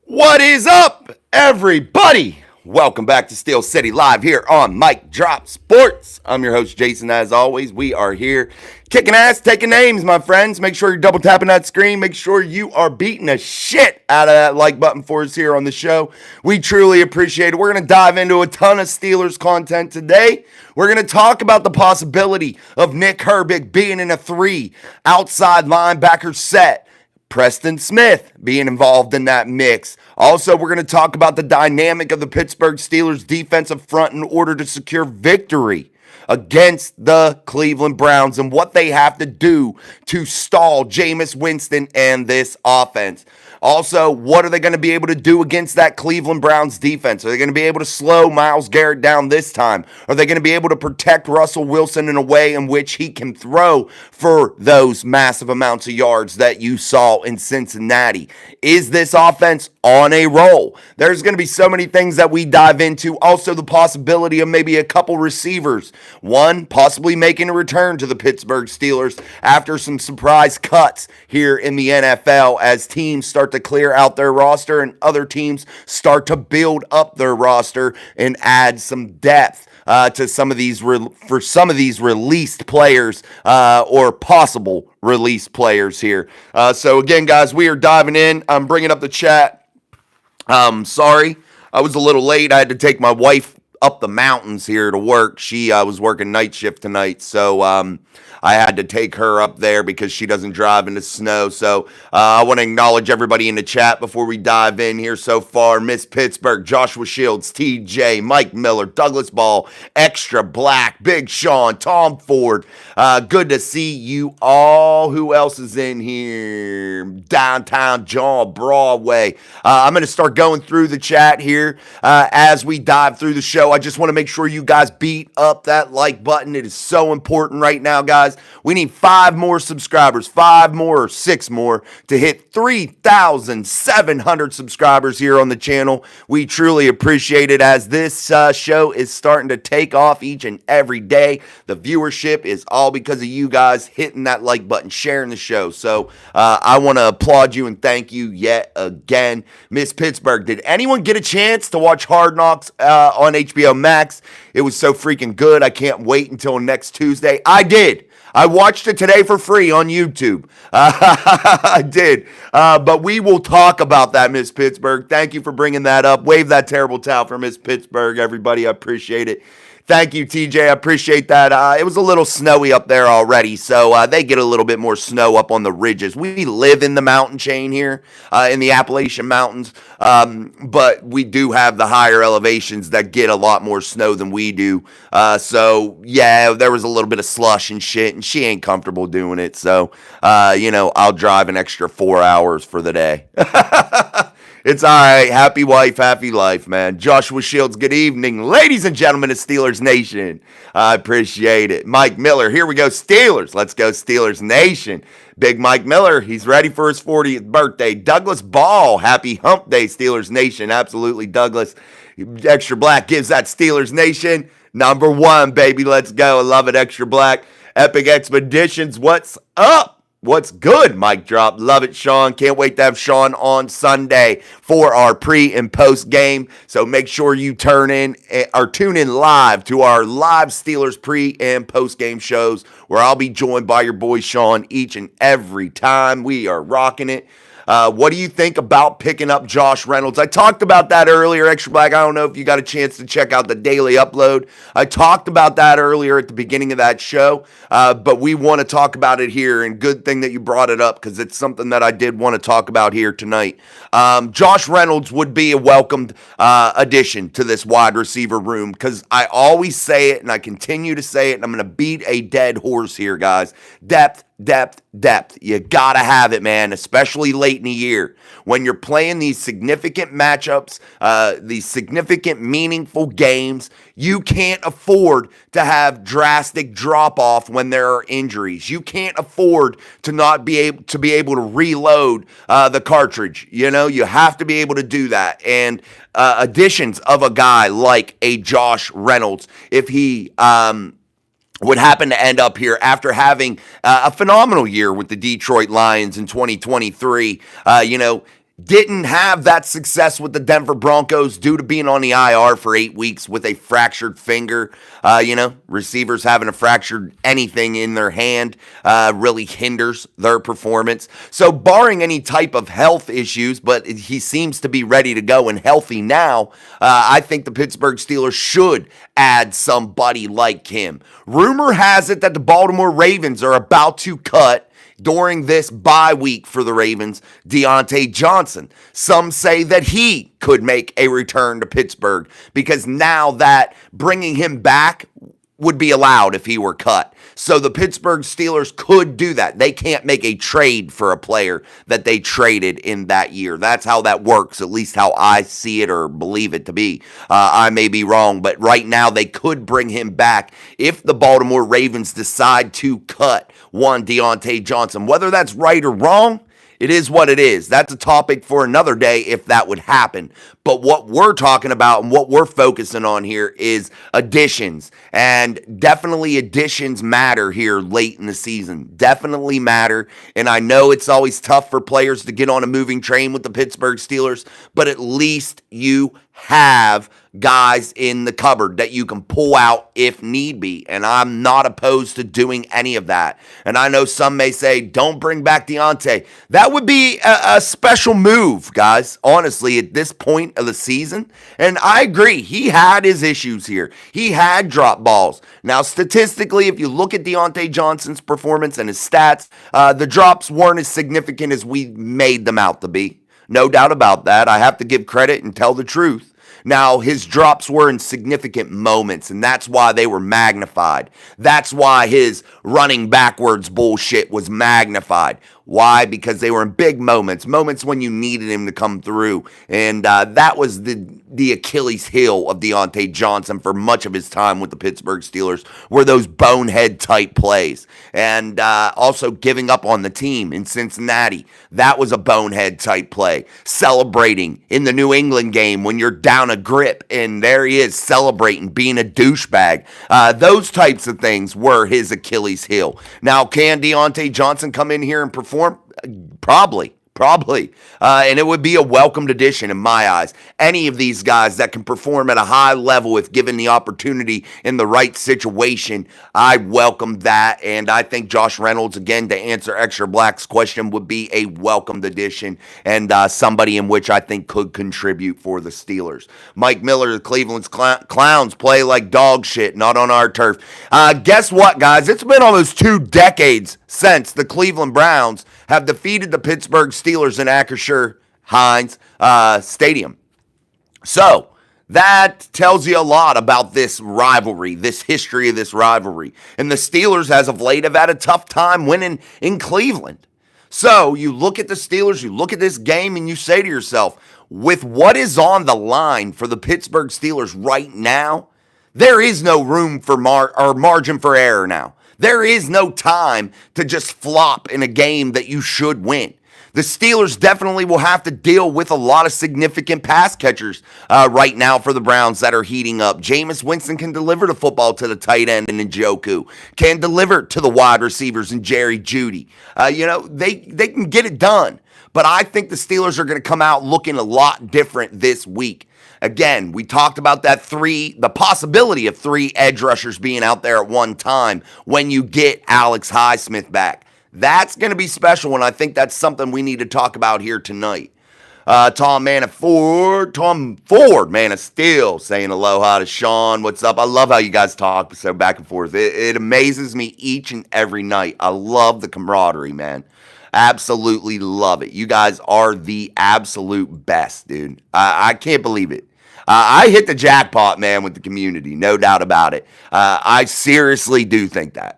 What is up, everybody? Welcome back to Steel City Live here on Mike Drop Sports. I'm your host, Jason. As always, we are here kicking ass, taking names, my friends. Make sure you're double tapping that screen. Make sure you are beating the shit out of that like button for us here on the show. We truly appreciate it. We're going to dive into a ton of Steelers content today. We're going to talk about the possibility of Nick Herbig being in a 3 outside linebacker set. Preston Smith being involved in that mix. Also, we're going to talk about the dynamic of the Pittsburgh Steelers defensive front in order to secure victory against the Cleveland Browns and what they have to do to stall Jameis Winston and this offense. Also, what are they going to be able to do against that Cleveland Browns defense? Are they going to be able to slow Myles Garrett down this time? Are they going to be able to protect Russell Wilson in a way in which he can throw for those massive amounts of yards that you saw in Cincinnati? Is this offense on a roll? There's going to be so many things that we dive into. Also, the possibility of maybe a couple receivers. One, possibly making a return to the Pittsburgh Steelers after some surprise cuts here in the NFL as teams start to clear out their roster and other teams start to build up their roster and add some depth to some of these some of these released players or possible released players here. So again, guys, we are diving in. I'm bringing up the chat. Sorry, I was a little late. I had to take my wife up the mountains here to work. She was working night shift tonight, so I had to take her up there because she doesn't drive in the snow. So I want to acknowledge everybody in the chat before we dive in here so far. Miss Pittsburgh, Joshua Shields, TJ, Mike Miller, Douglas Ball, Extra Black, Big Sean, Tom Ford. Good to see you all. Who else is in here? Downtown John Broadway. I'm going to start going through the chat here as we dive through the show. I just want to make sure you guys beat up that like button. It is so important right now, guys. We need 5 more subscribers, 5 more or 6 more to hit 3,700 subscribers here on the channel. We truly appreciate it as this show is starting to take off each and every day. The viewership is all because of you guys hitting that like button, sharing the show. So I want to applaud you and thank you yet again. Miss Pittsburgh, did anyone get a chance to watch Hard Knocks on HBO Max? It was so freaking good. I can't wait until next Tuesday. I did. I watched it today for free on YouTube. I did. But we will talk about that, Miss Pittsburgh. Thank you for bringing that up. Wave that terrible towel for Miss Pittsburgh, everybody. I appreciate it. Thank you, TJ. I appreciate that. It was a little snowy up there already, so they get a little bit more snow up on the ridges. We live in the mountain chain here in the Appalachian Mountains, but we do have the higher elevations that get a lot more snow than we do. So, yeah, there was a little bit of slush and shit, and she ain't comfortable doing it. So, I'll drive an extra 4 hours for the day. It's all right. Happy wife, happy life, man. Joshua Shields, good evening. Ladies and gentlemen of Steelers Nation. I appreciate it. Mike Miller, here we go. Steelers. Let's go Steelers Nation. Big Mike Miller, he's ready for his 40th birthday. Douglas Ball, happy hump day, Steelers Nation. Absolutely, Douglas. Extra Black gives that Steelers Nation number 1, baby. Let's go. I love it, Extra Black. Epic Expeditions, what's up? What's good, Mike Drop? Love it, Sean. Can't wait to have Sean on Sunday for our pre and post game. So make sure you tune in live to our live Steelers pre and post game shows where I'll be joined by your boy Sean each and every time. We are rocking it. What do you think about picking up Josh Reynolds? I talked about that earlier, Extra Black. I don't know if you got a chance to check out the daily upload. I talked about that earlier at the beginning of that show, but we want to talk about it here, and good thing that you brought it up because it's something that I did want to talk about here tonight. Josh Reynolds would be a welcomed addition to this wide receiver room because I always say it, and I continue to say it, and I'm going to beat a dead horse here, guys. Depth. You gotta have it, man, especially late in the year. When you're playing these significant matchups, these significant, meaningful games, you can't afford to have drastic drop-off when there are injuries. You can't afford to not be able to reload the cartridge. You know, you have to be able to do that. And additions of a guy like a Josh Reynolds, if he would happen to end up here after having a phenomenal year with the Detroit Lions in 2023. Didn't have that success with the Denver Broncos due to being on the IR for 8 weeks with a fractured finger. Receivers having a fractured anything in their hand really hinders their performance. So, barring any type of health issues, but he seems to be ready to go and healthy now, I think the Pittsburgh Steelers should add somebody like him. Rumor has it that the Baltimore Ravens are about to cut during this bye week for the Ravens, Deontay Johnson. Some say that he could make a return to Pittsburgh because now that bringing him back would be allowed if he were cut. So the Pittsburgh Steelers could do that. They can't make a trade for a player that they traded in that year. That's how that works, at least how I see it or believe it to be. I may be wrong, but right now they could bring him back if the Baltimore Ravens decide to cut one Deontay Johnson. Whether that's right or wrong, it is what it is. That's a topic for another day if that would happen. But what we're talking about and what we're focusing on here is additions. And definitely additions matter here late in the season. Definitely matter. And I know it's always tough for players to get on a moving train with the Pittsburgh Steelers, but at least you have guys in the cupboard that you can pull out if need be. And I'm not opposed to doing any of that. And I know some may say, don't bring back Deontay. That would be a special move, guys, honestly, at this point of the season. And I agree. He had his issues here. He had drop balls. Now, statistically, if you look at Deontay Johnson's performance and his stats, the drops weren't as significant as we made them out to be. No doubt about that. I have to give credit and tell the truth. Now, his drops were in significant moments, and that's why they were magnified. That's why his running backwards bullshit was magnified. Why? Because they were in big moments when you needed him to come through. And that was the Achilles heel of Deontay Johnson for much of his time with the Pittsburgh Steelers, were those bonehead type plays. And also giving up on the team in Cincinnati. That was a bonehead type play. Celebrating in the New England game when you're down a grip and there he is celebrating, being a douchebag. Those types of things were his Achilles heel. Now, can Deontay Johnson come in here and perform? Probably. And it would be a welcomed addition in my eyes. Any of these guys that can perform at a high level if given the opportunity in the right situation, I welcome that. And I think Josh Reynolds, again, to answer Extra Black's question, would be a welcomed addition and somebody in which I think could contribute for the Steelers. Mike Miller, the Cleveland Clowns play like dog shit, not on our turf. Guess what, guys? It's been almost 2 decades since the Cleveland Browns have defeated the Pittsburgh Steelers in Acrisure-Heinz Stadium. So that tells you a lot about this rivalry, this history of this rivalry. And the Steelers, as of late, have had a tough time winning in Cleveland. So you look at the Steelers, you look at this game, and you say to yourself, with what is on the line for the Pittsburgh Steelers right now, there is no room for margin for error now. There is no time to just flop in a game that you should win. The Steelers definitely will have to deal with a lot of significant pass catchers right now for the Browns that are heating up. Jameis Winston can deliver the football to the tight end and Njoku, can deliver to the wide receivers and Jerry Jeudy. They can get it done. But I think the Steelers are going to come out looking a lot different this week. Again, we talked about the possibility of 3 edge rushers being out there at one time when you get Alex Highsmith back. That's going to be special, and I think that's something we need to talk about here tonight. Tom Ford, man of Steel, saying aloha to Sean. What's up? I love how you guys talk so back and forth. It amazes me each and every night. I love the camaraderie, man. Absolutely love it. You guys are the absolute best, dude. I can't believe it. I hit the jackpot, man, with the community. No doubt about it. I seriously do think that.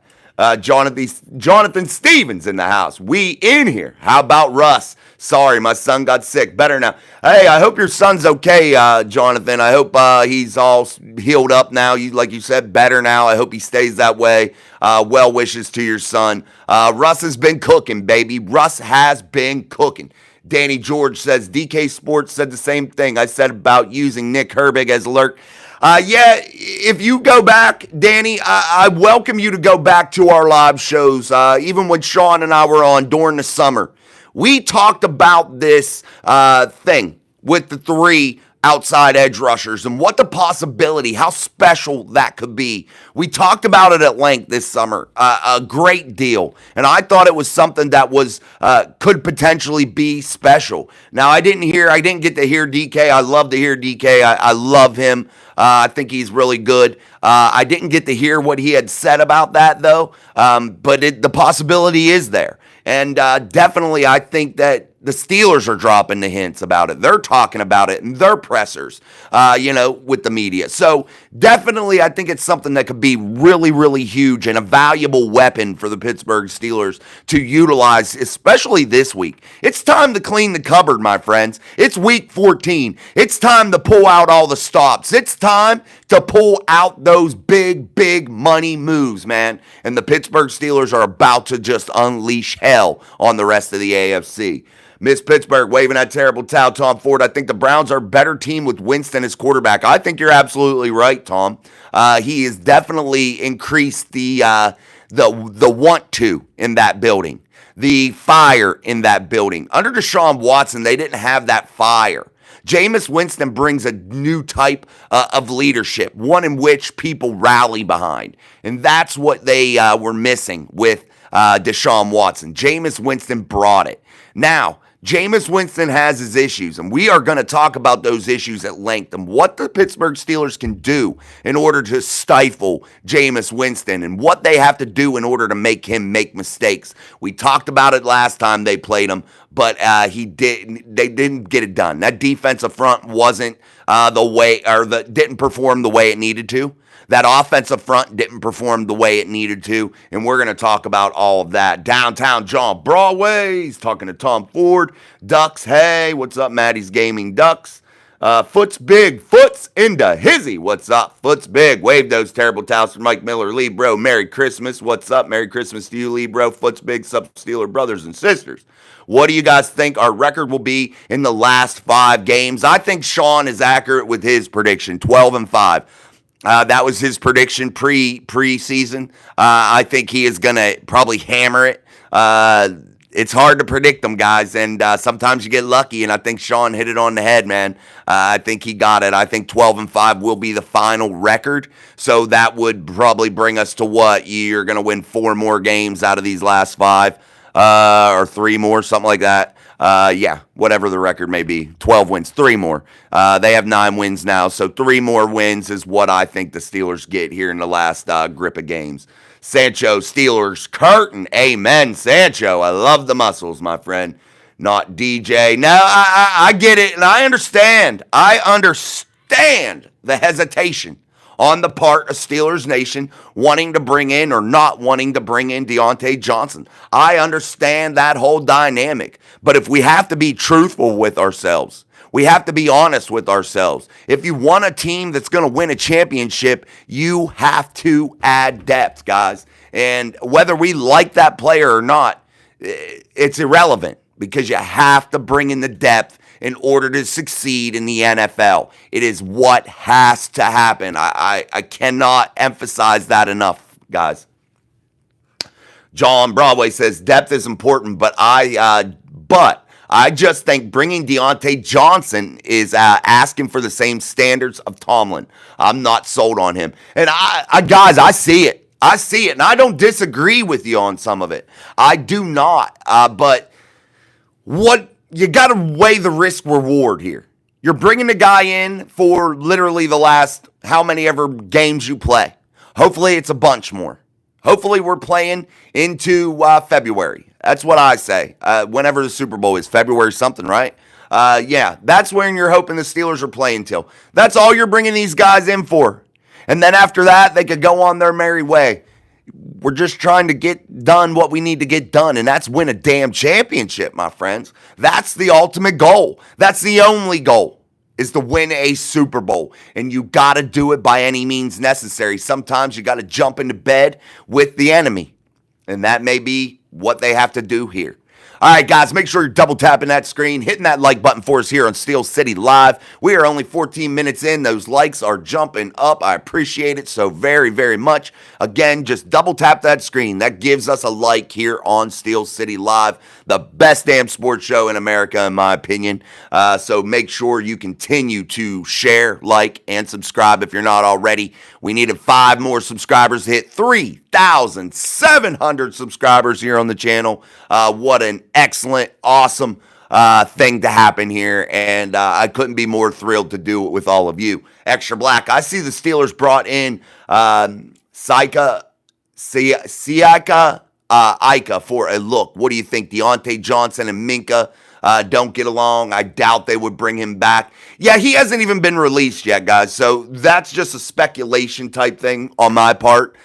Jonathan Stevens in the house. We in here. How about Russ? Sorry, my son got sick. Better now. Hey, I hope your son's okay, Jonathan. I hope he's all healed up now. Like you said, better now. I hope he stays that way. Well wishes to your son. Russ has been cooking, baby. Russ has been cooking. Danny George says, DK Sports said the same thing I said about using Nick Herbig as alert. If you go back, Danny, I welcome you to go back to our live shows, even when Sean and I were on during the summer. We talked about this thing with the 3 outside edge rushers and what the possibility, how special that could be. We talked about it at length this summer, a great deal, and I thought it was something that was could potentially be special. Now I didn't get to hear DK. I love to hear DK. I love him. I think he's really good. I didn't get to hear what he had said about that though, but the possibility is there. And definitely, I think that the Steelers are dropping the hints about it. They're talking about it in their pressers, with the media. So definitely, I think it's something that could be really, really huge and a valuable weapon for the Pittsburgh Steelers to utilize, especially this week. It's time to clean the cupboard, my friends. It's week 14. It's time to pull out all the stops. It's time to pull out those big, big money moves, man. And the Pittsburgh Steelers are about to just unleash hell on the rest of the AFC. Miss Pittsburgh waving that terrible towel, Tom Ford. I think the Browns are a better team with Winston as quarterback. I think you're absolutely right, Tom. He has definitely increased the want to in that building, the fire in that building. Under Deshaun Watson, they didn't have that fire. Jameis Winston brings a new type of leadership, one in which people rally behind. And that's what they were missing with Deshaun Watson. Jameis Winston brought it. Now, Jameis Winston has his issues, and we are going to talk about those issues at length and what the Pittsburgh Steelers can do in order to stifle Jameis Winston and what they have to do in order to make him make mistakes. We talked about it last time they played him, but they didn't get it done. That defensive front wasn't didn't perform the way it needed to. That offensive front didn't perform the way it needed to, and we're going to talk about all of that. Downtown John Broadway's talking to Tom Ford. Ducks, hey, what's up, Maddie's Gaming Ducks? Foot's big, Foot's into hizzy. What's up, Foot's big? Wave those terrible towels for Mike Miller, Lee, bro. Merry Christmas. What's up? Merry Christmas to you, Lee, bro. Foot's big, Sub-Steeler brothers and sisters. What do you guys think our record will be in the last 5 games? I think Sean is accurate with his prediction, 12-5. That was his prediction preseason. I think he is going to probably hammer it. It's hard to predict them, guys, and sometimes you get lucky, and I think Sean hit it on the head, man. I think he got it. I think 12-5 will be the final record, so that would probably bring us to what? You're going to win 4 more games out of these last 5, or 3 more, something like that. Whatever the record may be. 12 wins, 3 more. They have 9 wins now, so 3 more wins is what I think the Steelers get here in the last grip of games. Sancho, Steelers, curtain. Amen, Sancho. I love the muscles, my friend. Not DJ. No, I get it, and I understand. I understand the hesitation on the part of Steelers Nation wanting to bring in or not wanting to bring in Deontay Johnson. I understand that whole dynamic. But if we have to be truthful with ourselves, we have to be honest with ourselves. If you want a team that's going to win a championship, you have to add depth, guys. And whether we like that player or not, it's irrelevant because you have to bring in the depth in order to succeed in the NFL. It is what has to happen. I cannot emphasize that enough, guys. John Broadway says depth is important, but I just think bringing Deontay Johnson is asking for the same standards of Tomlin. I'm not sold on him. And guys, I see it. I see it, and I don't disagree with you on some of it. I do not. But you got to weigh the risk reward here. You're bringing the guy in for literally the last how many ever games you play. Hopefully it's a bunch more. Hopefully we're playing into February. That's what I say. Whenever the Super Bowl is, February something, right? That's when you're hoping the Steelers are playing till. That's all you're bringing these guys in for. And then after that, they could go on their merry way. We're just trying to get done what we need to get done, and that's win a damn championship, my friends. That's the ultimate goal. That's the only goal, is to win a Super Bowl. And you got to do it by any means necessary. Sometimes you got to jump into bed with the enemy, and that may be what they have to do here. All right, guys, make sure you're double tapping that screen, hitting that like button for us here on Steel City Live. We are only 14 minutes in. Those likes are jumping up. I appreciate it so very, very much. Again, just double tap that screen. That gives us a like here on Steel City Live. the best damn sports show in America, in my opinion. So make sure you continue to share, like, and subscribe if you're not already. We needed 5 more subscribers to hit 3,700 subscribers here on the channel. What an excellent, awesome thing to happen here, and I couldn't be more thrilled to do it with all of you. Extra Black, I see the Steelers brought in Siaka Ika for a look. What do you think? Deontay Johnson and Minka don't get along. I doubt they would bring him back. Yeah, he hasn't even been released yet, guys, so that's just a speculation type thing on my part,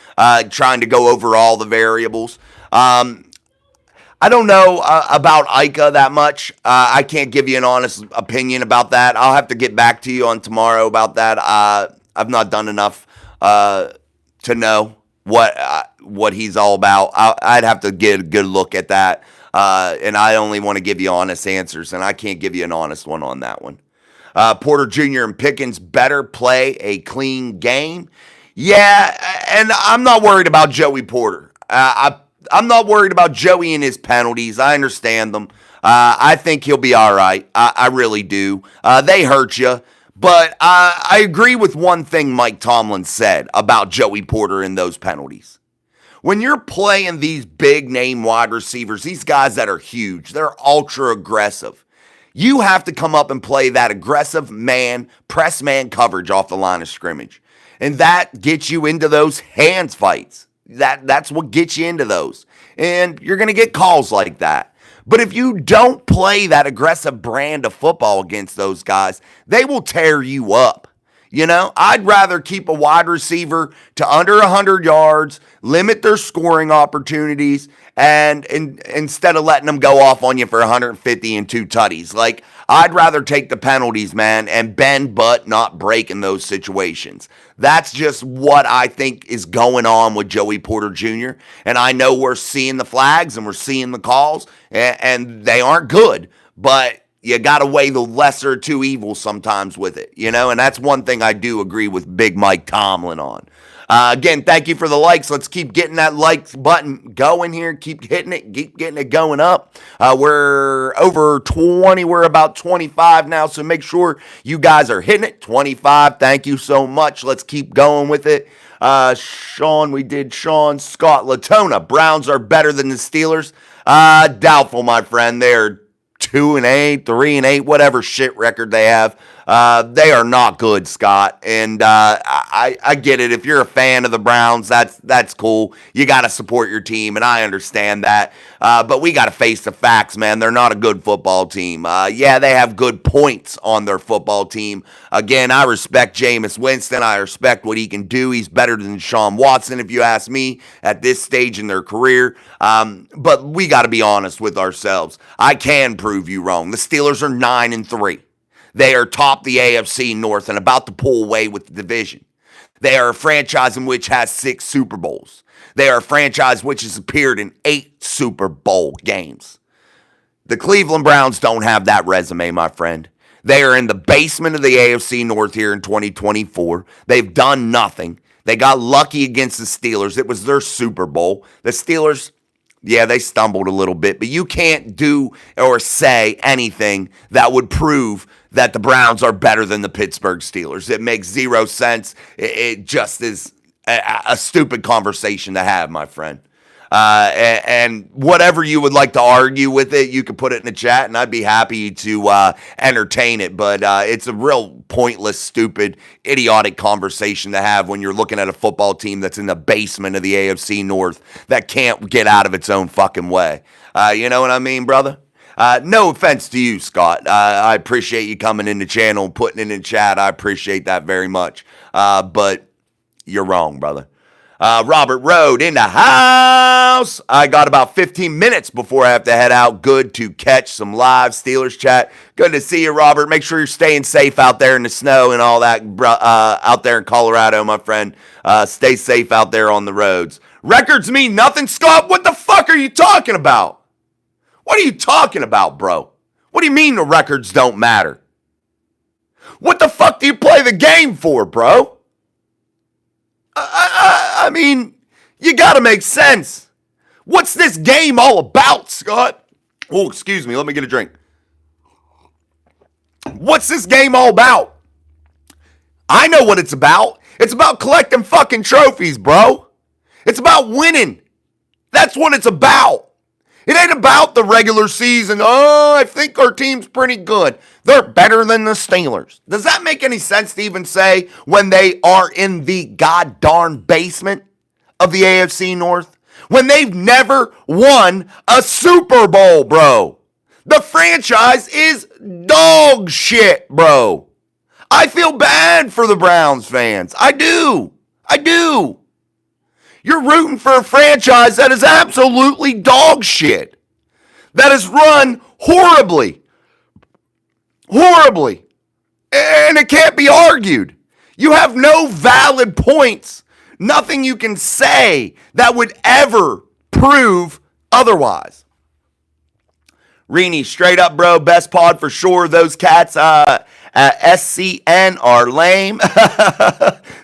trying to go over all the variables. I don't know about Ika that much. I can't give you an honest opinion about that. I'll have to get back to you on tomorrow about that. I've not done enough to know what he's all about. I'd have to get a good look at that. And I only want to give you honest answers, and I can't give you an honest one on that one. Porter Jr. and Pickens better play a clean game. Yeah, and I'm not worried about Joey Porter. I'm not worried about Joey and his penalties. I understand them. I think he'll be all right. I really do. They hurt you. But I agree with one thing Mike Tomlin said about Joey Porter and those penalties. When you're playing these big-name wide receivers, these guys that are huge, they're ultra-aggressive. You have to come up and play that aggressive press man coverage off the line of scrimmage. And that gets you into those hands fights. That's what gets you into those. And you're going to get calls like that. But if you don't play that aggressive brand of football against those guys, they will tear you up. You know, I'd rather keep a wide receiver to under 100 yards, limit their scoring opportunities, and instead of letting them go off on you for 150 and 2 tutties. Like, I'd rather take the penalties, man, and bend but not break in those situations. That's just what I think is going on with Joey Porter Jr. And I know we're seeing the flags and we're seeing the calls, and they aren't good, but you got to weigh the lesser of 2 evils sometimes with it, you know, and that's one thing I do agree with Big Mike Tomlin on. Again, thank you for the likes. Let's keep getting that likes button going here. Keep hitting it. Keep getting it going up. We're over 20. We're about 25 now, so make sure you guys are hitting it. 25. Thank you so much. Let's keep going with it. Sean Scott Latona. Browns are better than the Steelers. Doubtful, my friend. They're 2-8, 3-8, whatever shit record they have. They are not good, Scott. And I get it. If you're a fan of the Browns, that's cool. You got to support your team, and I understand that. But we got to face the facts, man. They're not a good football team. Yeah, they have good points on their football team. Again, I respect Jameis Winston. I respect what he can do. He's better than Deshaun Watson, if you ask me, at this stage in their career. But we got to be honest with ourselves. I can prove you wrong. The Steelers are 9-3. They are top the AFC North and about to pull away with the division. They are a franchise in which has 6 Super Bowls. They are a franchise which has appeared in 8 Super Bowl games. The Cleveland Browns don't have that resume, my friend. They are in the basement of the AFC North here in 2024. They've done nothing. They got lucky against the Steelers. It was their Super Bowl. The Steelers, yeah, they stumbled a little bit, but you can't do or say anything that would prove that the Browns are better than the Pittsburgh Steelers. It makes 0 sense. It just is a stupid conversation to have, my friend. And whatever you would like to argue with it, you can put it in the chat, and I'd be happy to entertain it. But it's a real pointless, stupid, idiotic conversation to have when you're looking at a football team that's in the basement of the AFC North that can't get out of its own fucking way. You know what I mean, brother? No offense to you, Scott. I appreciate you coming in the channel, putting it in chat. I appreciate that very much. But you're wrong, brother. Robert Road in the house. I got about 15 minutes before I have to head out. Good to catch some live Steelers chat. Good to see you, Robert. Make sure you're staying safe out there in the snow and all that out there in Colorado, my friend. Stay safe out there on the roads. Records mean nothing, Scott? What the fuck are you talking about? What are you talking about, bro? What do you mean the records don't matter? What the fuck do you play the game for, bro? I mean, you gotta make sense. What's this game all about, Scott? Oh, excuse me. Let me get a drink. What's this game all about? I know what it's about. It's about collecting fucking trophies, bro. It's about winning. That's what it's about. It ain't about the regular season. Oh, I think our team's pretty good. They're better than the Steelers. Does that make any sense to even say when they are in the goddamn basement of the AFC North? When they've never won a Super Bowl, bro. The franchise is dog shit, bro. I feel bad for the Browns fans. I do. You're rooting for a franchise that is absolutely dog shit. That is run horribly. And it can't be argued. You have no valid points. Nothing you can say that would ever prove otherwise. Reenie, straight up, bro. Best pod for sure. Those cats at SCN are lame.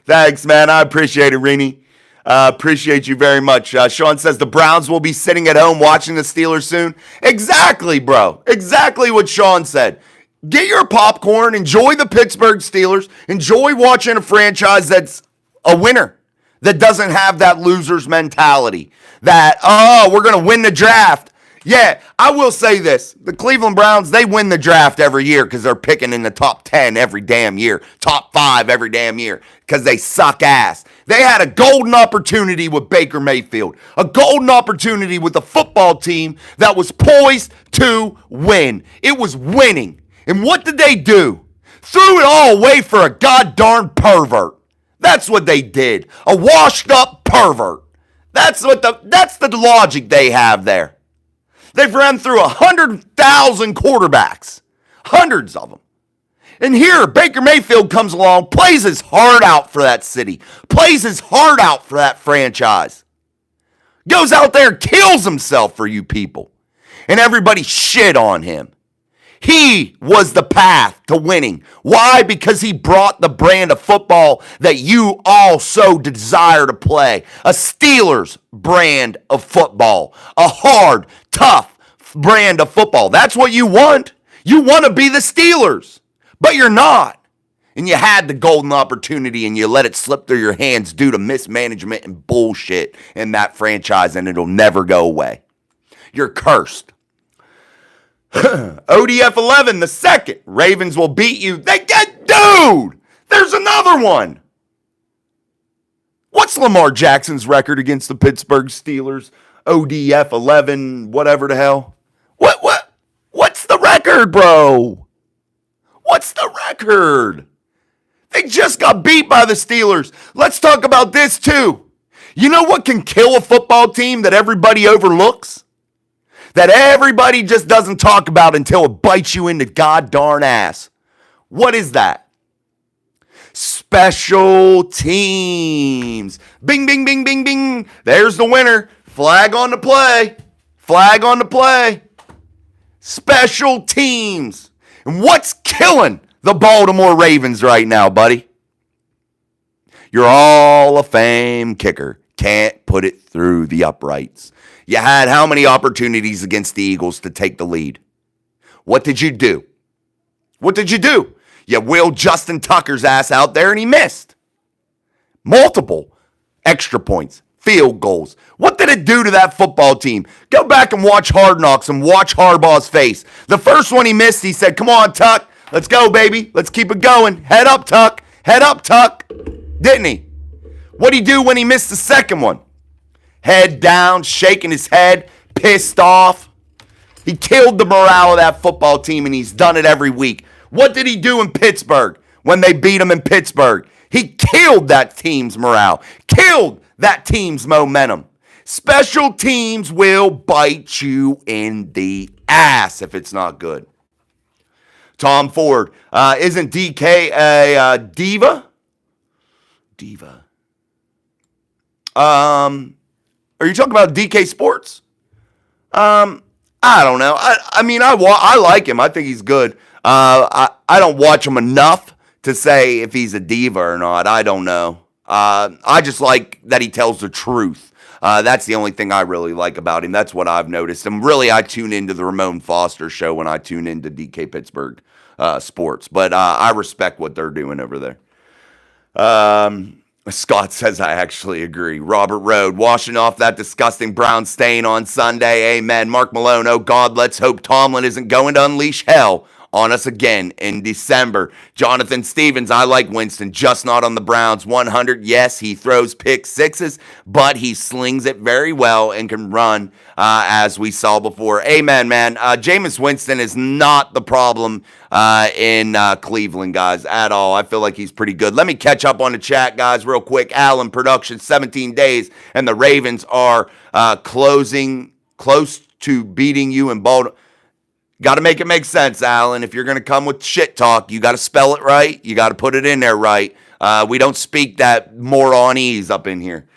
Thanks, man. I appreciate it, Reenie. Appreciate you very much. Sean says the Browns will be sitting at home watching the Steelers soon. Exactly, bro. Exactly what Sean said. Get your popcorn. Enjoy the Pittsburgh Steelers. Enjoy watching a franchise that's a winner, that doesn't have that loser's mentality. That, we're going to win the draft. Yeah, I will say this. The Cleveland Browns, they win the draft every year because they're picking in the top 10 every damn year. Top 5 every damn year because they suck ass. They had a golden opportunity with Baker Mayfield. A golden opportunity with a football team that was poised to win. It was winning. And what did they do? Threw it all away for a goddamn pervert. That's what they did. A washed up pervert. That's the logic they have there. They've run through 100,000 quarterbacks. Hundreds of them. And here, Baker Mayfield comes along, plays his heart out for that city. Plays his heart out for that franchise. Goes out there, kills himself for you people. And everybody shit on him. He was the path to winning. Why? Because he brought the brand of football that you all so desire to play. A Steelers brand of football. A hard, tough brand of football. That's what you want. You want to be the Steelers, but you're not. And you had the golden opportunity and you let it slip through your hands due to mismanagement and bullshit in that franchise, and it'll never go away. You're cursed. ODF 11, the second. Ravens will beat you. Dude, there's another one. What's Lamar Jackson's record against the Pittsburgh Steelers? ODF 11, whatever the hell. What's the record, bro? What's the record? They just got beat by the Steelers. Let's talk about this too. You know what can kill a football team that everybody overlooks? That everybody just doesn't talk about until it bites you in the goddamn ass. What is that? Special teams. Bing, bing, bing, bing, bing. There's the winner. Flag on the play. Flag on the play. Special teams. And what's killing the Baltimore Ravens right now, buddy? Your Hall of Fame kicker can't put it through the uprights. You had how many opportunities against the Eagles to take the lead? What did you do? You wheeled Justin Tucker's ass out there and he missed. Multiple extra points, field goals. What did it do to that football team? Go back and watch Hard Knocks and watch Harbaugh's face. The first one he missed, he said, "Come on, Tuck. Let's go, baby. Let's keep it going. Head up, Tuck. Head up, Tuck." Didn't he? What'd he do when he missed the second one? Head down, shaking his head, pissed off. He killed the morale of that football team, and he's done it every week. What did he do in Pittsburgh when they beat him in Pittsburgh? He killed that team's morale, killed that team's momentum. Special teams will bite you in the ass if it's not good. Tom Ford, isn't DK a diva? Are you talking about DK Sports? I don't know. I like him. I think he's good. I don't watch him enough to say if he's a diva or not. I don't know. I just like that he tells the truth That's the only thing I really like about him. That's what I've noticed. And really, I tune into the Ramon Foster show when I tune into DK Pittsburgh sports. But I respect what they're doing over there. Scott says, I actually agree. Robert Road, washing off that disgusting brown stain on Sunday. Amen. Mark Malone, oh God, let's hope Tomlin isn't going to unleash hell on us again in December. Jonathan Stevens, I like Winston, just not on the Browns. 100, yes, he throws pick sixes, but he slings it very well and can run, as we saw before. Amen, man. Jameis Winston is not the problem in Cleveland, guys, at all. I feel like he's pretty good. Let me catch up on the chat, guys, real quick. Allen, production, 17 days, and the Ravens are close to beating you in Baltimore. Got to make it make sense, Alan. If you're going to come with shit talk, you got to spell it right. You got to put it in there right. We don't speak that moronese up in here.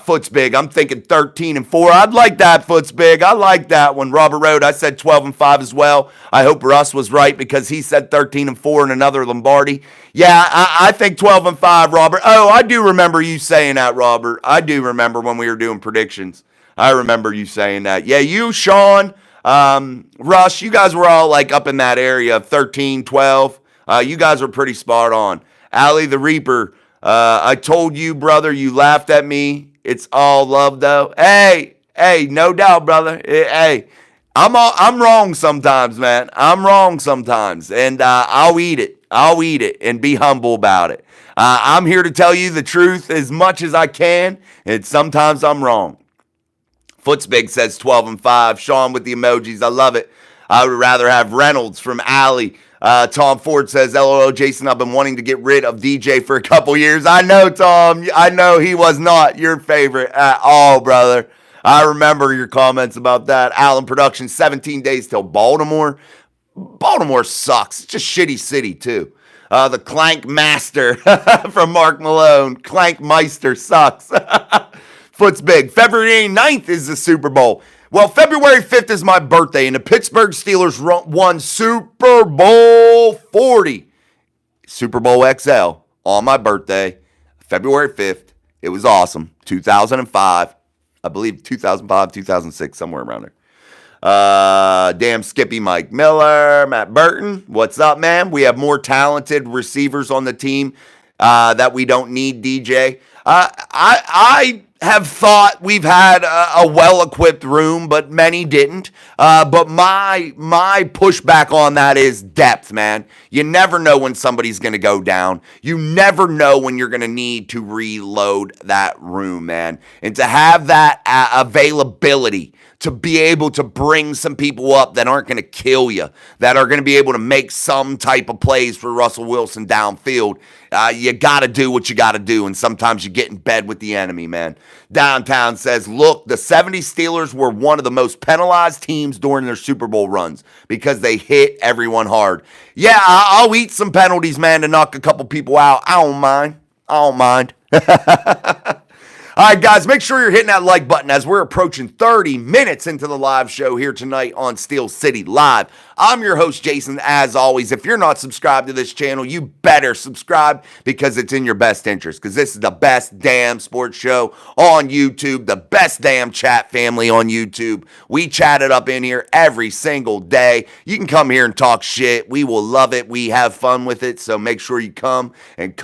Foot's big. I'm thinking 13-4. I'd like that. Foot's big. I like that one. Robert Road, I said 12-5 as well. I hope Russ was right because he said 13-4 in another Lombardi. Yeah, I think 12-5, Robert. Oh, I do remember you saying that, Robert. I do remember when we were doing predictions. I remember you saying that. Yeah, you, Sean, Russ, you guys were all like up in that area of 13, 12. You guys were pretty spot on. Allie the Reaper, I told you, brother, you laughed at me. It's all love, though. Hey, no doubt, brother. Hey, I'm wrong sometimes, man. I'm wrong sometimes, and I'll eat it. I'll eat it and be humble about it. I'm here to tell you the truth as much as I can, and sometimes I'm wrong. Foot's Big says 12-5. Sean with the emojis. I love it. I would rather have Reynolds from Alley. Tom Ford says, LOL, Jason, I've been wanting to get rid of DJ for a couple years. I know, Tom. I know he was not your favorite at all, brother. I remember your comments about that. Allen Productions, 17 days till Baltimore. Baltimore sucks. It's just shitty city, too. The Clank Master from Mark Malone. Clank Meister sucks. Foot's big. February 9th is the Super Bowl. Well, February 5th is my birthday, and the Pittsburgh Steelers won Super Bowl 40. Super Bowl XL on my birthday, February 5th. It was awesome. 2005. I believe 2005, 2006, somewhere around there. Damn Skippy, Mike Miller, Matt Burton. What's up, man? We have more talented receivers on the team that we don't need, DJ. I have thought we've had a well-equipped room, but many didn't. But my pushback on that is depth, man. You never know when somebody's going to go down. You never know when you're going to need to reload that room, man. And to have that availability to be able to bring some people up that aren't going to kill you, that are going to be able to make some type of plays for Russell Wilson downfield, you got to do what you got to do, and sometimes you get in bed with the enemy, man. Downtown says, look, the 70 Steelers were one of the most penalized teams during their Super Bowl runs because they hit everyone hard. Yeah, I'll eat some penalties, man, to knock a couple people out. I don't mind. All right, guys, make sure you're hitting that like button as we're approaching 30 minutes into the live show here tonight on Steel City Live. I'm your host, Jason. As always, if you're not subscribed to this channel, you better subscribe because it's in your best interest, because this is the best damn sports show on YouTube, the best damn chat family on YouTube. We chat it up in here every single day. You can come here and talk shit. We will love it. We have fun with it, so make sure you come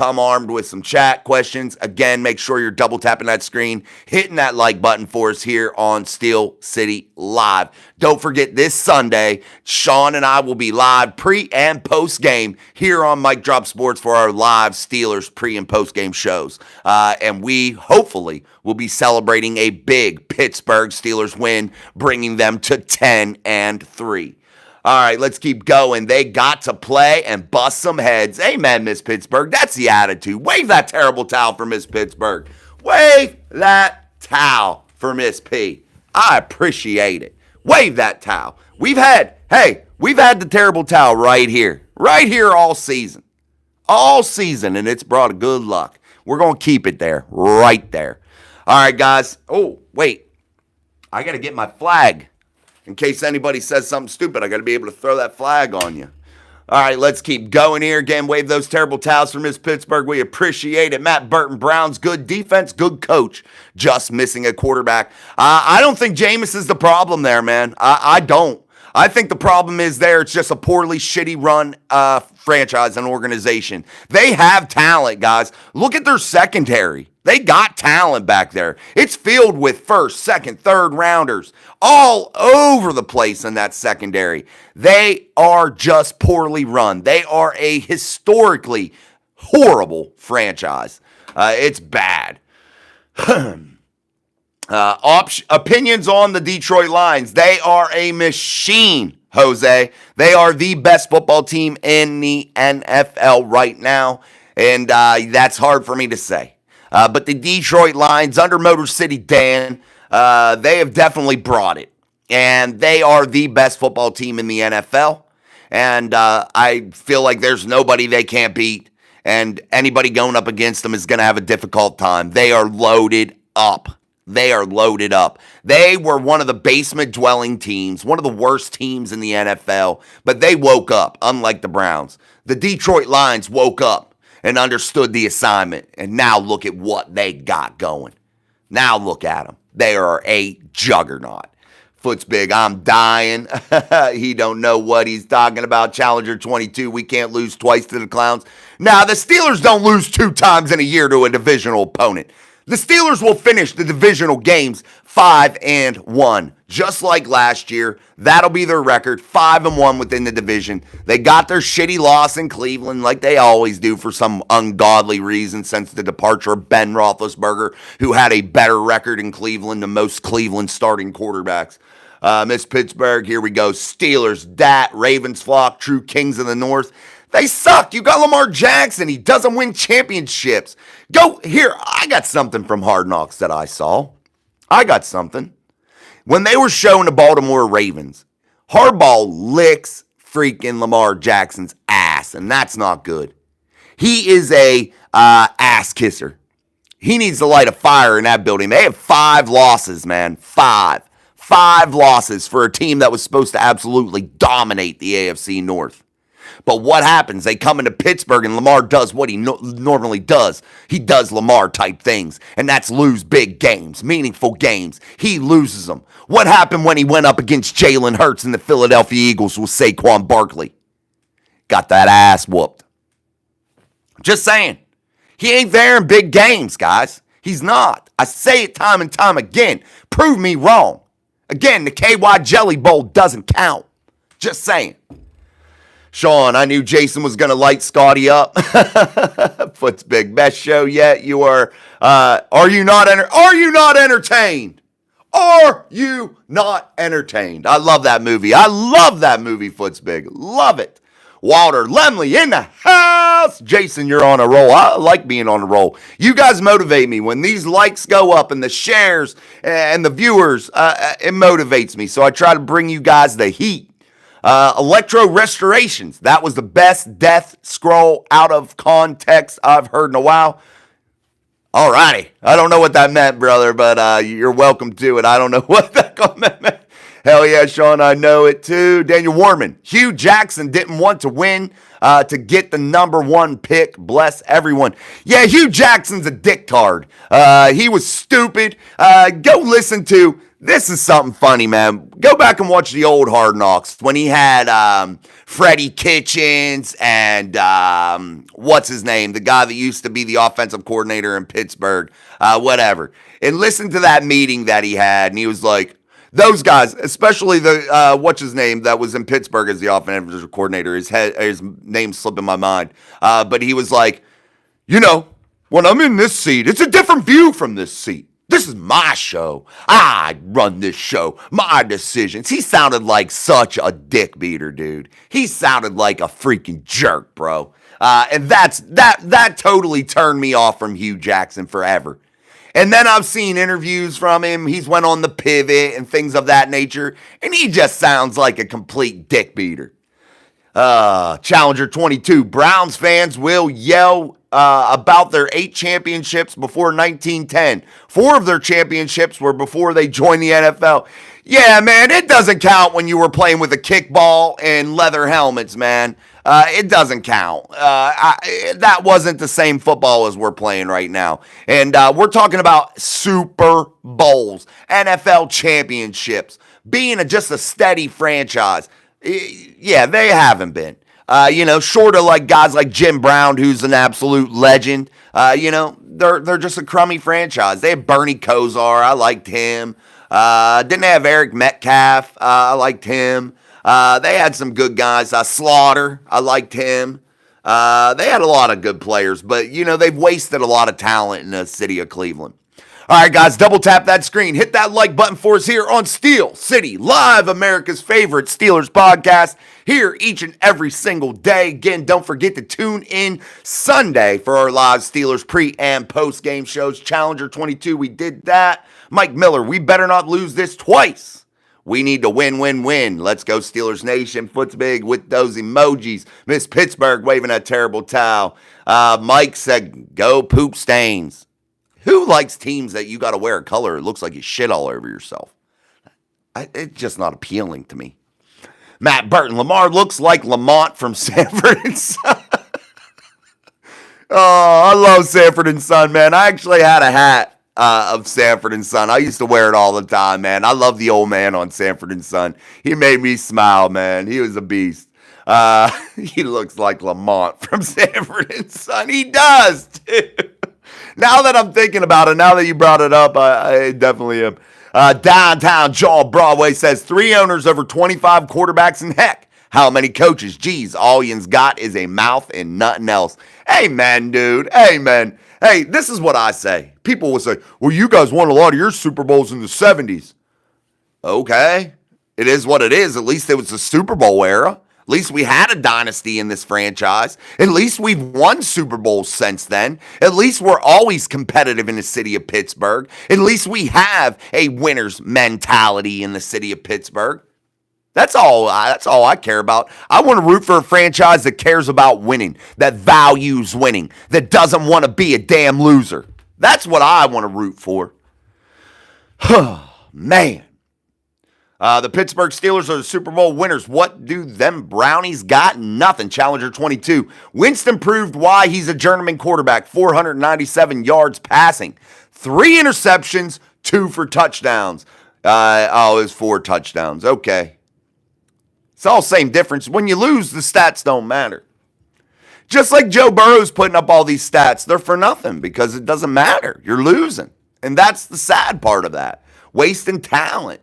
armed with some chat questions. Again, make sure you're double tapping that screen, hitting that like button for us here on Steel City Live. Don't forget, this Sunday, Sean and I will be live pre and post game here on Mike Drop Sports for our live Steelers pre and post game shows. And we hopefully will be celebrating a big Pittsburgh Steelers win, bringing them to 10-3. All right, let's keep going. They got to play and bust some heads. Amen, Miss Pittsburgh. That's the attitude. Wave that terrible towel for Miss Pittsburgh. Wave that towel for Miss P. I appreciate it. Wave that towel. We've had the terrible towel right here all season, and it's brought a good luck. We're going to keep it there, right there. All right, guys. Oh, wait. I got to get my flag. In case anybody says something stupid, I got to be able to throw that flag on you. All right, let's keep going here. Again, wave those terrible towels for Miss Pittsburgh. We appreciate it. Matt Burton Brown's good defense, good coach, just missing a quarterback. I don't think Jameis is the problem there, man. I don't. I think the problem is there. It's just a poorly, shitty run franchise and organization. They have talent, guys. Look at their secondary. They got talent back there. It's filled with first, second, third rounders all over the place in that secondary. They are just poorly run. They are a historically horrible franchise. It's bad. Opinions on the Detroit Lions. They are a machine, Jose. They are the best football team in the NFL right now, and that's hard for me to say. But the Detroit Lions, under Motor City Dan, they have definitely brought it. And they are the best football team in the NFL. And I feel like there's nobody they can't beat. And anybody going up against them is going to have a difficult time. They are loaded up. They are loaded up. They were one of the basement-dwelling teams, one of the worst teams in the NFL. But they woke up, unlike the Browns. The Detroit Lions woke up and understood the assignment. And now look at what they got going. Now look at them. They are a juggernaut. Foot's big. I'm dying. He don't know what he's talking about. Challenger 22. We can't lose twice to the Clowns. Now, the Steelers don't lose 2 times in a year to a divisional opponent. The Steelers will finish the divisional games 5-1, just like last year. That'll be their record, 5-1 within the division. They got their shitty loss in Cleveland like they always do for some ungodly reason since the departure of Ben Roethlisberger, who had a better record in Cleveland than most Cleveland starting quarterbacks. Miss Pittsburgh, here we go. Steelers, Dat, Ravens flock, true kings of the North. They suck. You got Lamar Jackson. He doesn't win championships. Go here. I got something from Hard Knocks that I saw. I got something. When they were showing the Baltimore Ravens, Harbaugh licks freaking Lamar Jackson's ass, and that's not good. He is a ass kisser. He needs to light a fire in that building. They have 5 losses, man. 5 losses for a team that was supposed to absolutely dominate the AFC North. But what happens? They come into Pittsburgh and Lamar does what he normally does. He does Lamar-type things, and that's lose big games, meaningful games. He loses them. What happened when he went up against Jalen Hurts and the Philadelphia Eagles with Saquon Barkley? Got that ass whooped. Just saying. He ain't there in big games, guys. He's not. I say it time and time again. Prove me wrong. Again, the KY Jelly Bowl doesn't count. Just saying. Sean, I knew Jason was going to light Scotty up. Foot's big. Best show yet. You are you not entertained? Are you not entertained? I love that movie. I love that movie, Foot's big. Love it. Walter Lemley in the house. Jason, you're on a roll. I like being on a roll. You guys motivate me. When these likes go up and the shares and the viewers, it motivates me. So I try to bring you guys the heat. Electro Restorations. That was the best death scroll out of context I've heard in a while. Alrighty. I don't know what that meant, brother, but you're welcome to it. I don't know what that comment meant. Hell yeah, Sean, I know it too. Daniel Warman. Hugh Jackson didn't want to win to get the number 1 pick. Bless everyone. Yeah, Hugh Jackson's a dicktard. He was stupid. Go listen to... This is something funny, man. Go back and watch the old Hard Knocks when he had Freddie Kitchens and what's his name? The guy that used to be the offensive coordinator in Pittsburgh, whatever. And listen to that meeting that he had, and he was like, those guys, especially the, what's his name, that was in Pittsburgh as the offensive coordinator, his name's slipping my mind. But he was like, you know, when I'm in this seat, it's a different view from this seat. This is my show. I run this show. My decisions. He sounded like such a dick beater, dude. He sounded like a freaking jerk, bro. And that totally turned me off from Hugh Jackson forever. And then I've seen interviews from him. He's went on the pivot and things of that nature. And he just sounds like a complete dick beater. Challenger 22. Browns fans will yell about their 8 championships before 1910. 4 of their championships were before they joined the NFL. Yeah, man, it doesn't count when you were playing with a kickball and leather helmets, man. It doesn't count. That wasn't the same football as we're playing right now. And we're talking about Super Bowls, NFL championships, being just a steady franchise. Yeah, they haven't been. Short of like guys like Jim Brown, who's an absolute legend. They're just a crummy franchise. They have Bernie Kosar. I liked him. Didn't they have Eric Metcalf? I liked him. They had some good guys. Slaughter, I liked him. They had a lot of good players, but, they've wasted a lot of talent in the city of Cleveland. All right, guys, double tap that screen. Hit that like button for us here on Steel City Live, America's favorite Steelers podcast, here each and every single day. Again, don't forget to tune in Sunday for our live Steelers pre- and post-game shows. Challenger 22, we did that. Mike Miller, we better not lose this twice. We need to win, win, win. Let's go Steelers Nation. Foot's big with those emojis. Miss Pittsburgh waving that terrible towel. Mike said, go poop stains. Who likes teams that you got to wear a color it looks like you shit all over yourself? It's just not appealing to me. Matt Burton, Lamar looks like Lamont from Sanford and Son. Oh, I love Sanford and Son, man. I actually had a hat of Sanford and Son. I used to wear it all the time, man. I love the old man on Sanford and Son. He made me smile, man. He was a beast. He looks like Lamont from Sanford and Son. He does, too. Now that I'm thinking about it, now that you brought it up, I definitely am. Downtown John Broadway says 3 owners over 25 quarterbacks, and heck, how many coaches? Geez, all yin's got is a mouth and nothing else. Amen, dude. Amen. Hey, this is what I say. People will say, well, you guys won a lot of your Super Bowls in the 70s. Okay. It is what it is. At least it was the Super Bowl era. At least we had a dynasty in this franchise. At least we've won Super Bowls since then. At least we're always competitive in the city of Pittsburgh. At least we have a winner's mentality in the city of Pittsburgh. That's all I care about. I want to root for a franchise that cares about winning, that values winning, that doesn't want to be a damn loser. That's what I want to root for. Man. The Pittsburgh Steelers are the Super Bowl winners. What do them Brownies got? Nothing. Challenger 22. Winston proved why he's a journeyman quarterback. 497 yards passing. 3 interceptions, 2 for touchdowns. It was 4 touchdowns. Okay. It's all same difference. When you lose, the stats don't matter. Just like Joe Burrow's putting up all these stats, they're for nothing because it doesn't matter. You're losing. And that's the sad part of that. Wasting talent.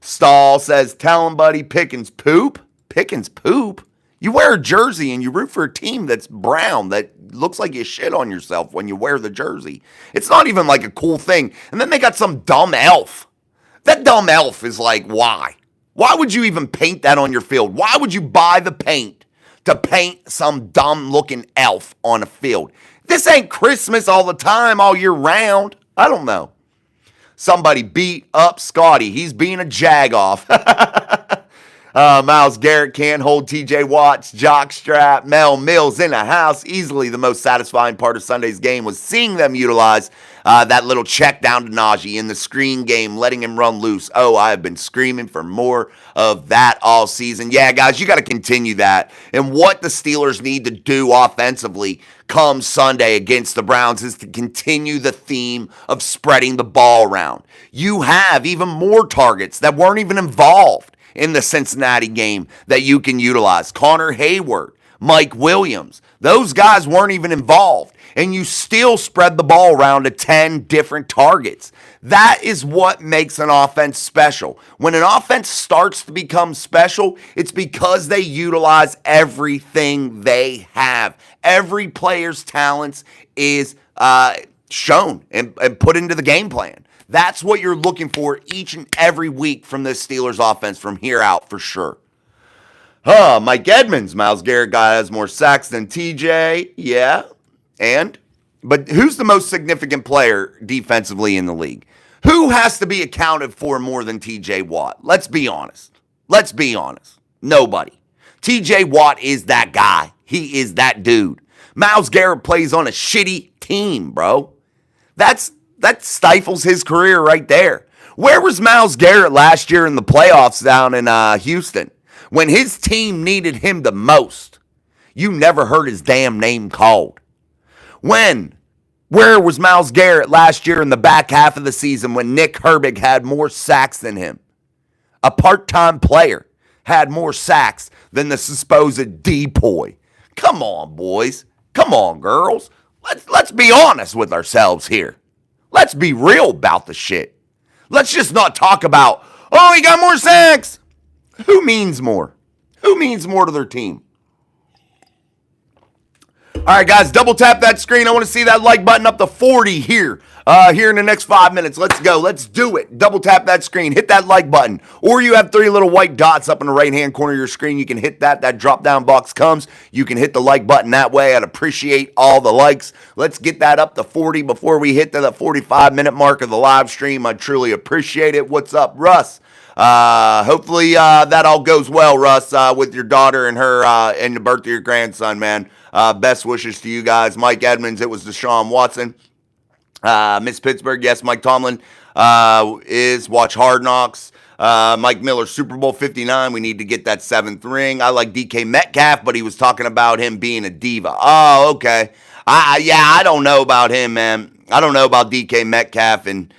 Stahl says, tell him, buddy, Pickens poop. Pickens poop? You wear a jersey and you root for a team that's brown, that looks like you shit on yourself when you wear the jersey. It's not even like a cool thing. And then they got some dumb elf. That dumb elf is like, why? Why would you even paint that on your field? Why would you buy the paint to paint some dumb-looking elf on a field? This ain't Christmas all the time, all year round. I don't know. Somebody beat up Scotty. He's being a jag-off. Myles Garrett can't hold TJ Watt's jockstrap. Mel Mills in the house. Easily the most satisfying part of Sunday's game was seeing them utilize that little check down to Najee in the screen game, letting him run loose. Oh, I have been screaming for more of that all season. Yeah, guys, you got to continue that. And what the Steelers need to do offensively come Sunday against the Browns is to continue the theme of spreading the ball around. You have even more targets that weren't even involved in the Cincinnati game that you can utilize. Connor Hayward, Mike Williams, those guys weren't even involved. And you still spread the ball around to 10 different targets. That is what makes an offense special. When an offense starts to become special, it's because they utilize everything they have. Every player's talents is shown and put into the game plan. That's what you're looking for each and every week from this Steelers offense from here out for sure. Mike Edmonds, Myles Garrett guy has more sacks than TJ. Yeah. But who's the most significant player defensively in the league? Who has to be accounted for more than TJ Watt? Let's be honest. Nobody. TJ Watt is that guy. He is that dude. Myles Garrett plays on a shitty team, bro. That stifles his career right there. Where was Myles Garrett last year in the playoffs down in Houston when his team needed him the most? You never heard his damn name called. Where was Myles Garrett last year in the back half of the season when Nick Herbig had more sacks than him? A part-time player had more sacks than the supposed depoy. Come on, boys. Come on, girls. Let's be honest with ourselves here. Let's be real about the shit. Let's just not talk about, oh, he got more sacks. Who means more? Who means more to their team? All right, guys, double tap that screen. I want to see that like button up to 40 here in the next 5 minutes. Let's go. Let's do it. Double tap that screen. Hit that like button. Or you have 3 little white dots up in the right-hand corner of your screen. You can hit that. That drop-down box comes. You can hit the like button that way. I'd appreciate all the likes. Let's get that up to 40 before we hit to the 45-minute mark of the live stream. I truly appreciate it. What's up, Russ? Hopefully that all goes well, Russ, with your daughter and her and the birth of your grandson, man. Best wishes to you guys. Mike Edmonds, it was Deshaun Watson. Miss Pittsburgh, yes, Mike Tomlin is watch Hard Knocks. Mike Miller, Super Bowl 59. We need to get that 7th ring. I like DK Metcalf, but he was talking about him being a diva. Oh, okay. I don't know about him, man. I don't know about DK Metcalf and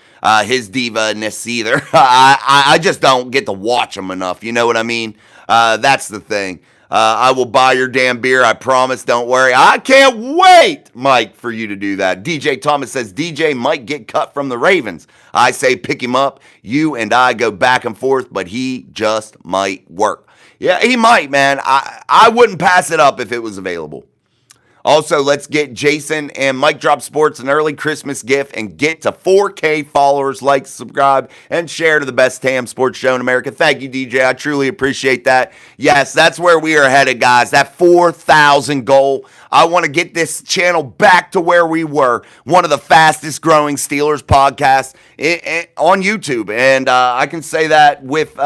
his diva-ness either. I just don't get to watch him enough. You know what I mean? That's the thing. I will buy your damn beer. I promise. Don't worry. I can't wait, Mike, for you to do that. DJ Thomas says DJ might get cut from the Ravens. I say pick him up. You and I go back and forth, but he just might work. Yeah, he might, man. I wouldn't pass it up if it was available. Also, let's get Jason and Mike Drop Sports an early Christmas gift and get to 4K followers. Like, subscribe, and share to the best TAM sports show in America. Thank you, DJ. I truly appreciate that. Yes, that's where we are headed, guys. That 4,000 goal. I want to get this channel back to where we were. One of the fastest growing Steelers podcasts on YouTube. And I can say that with,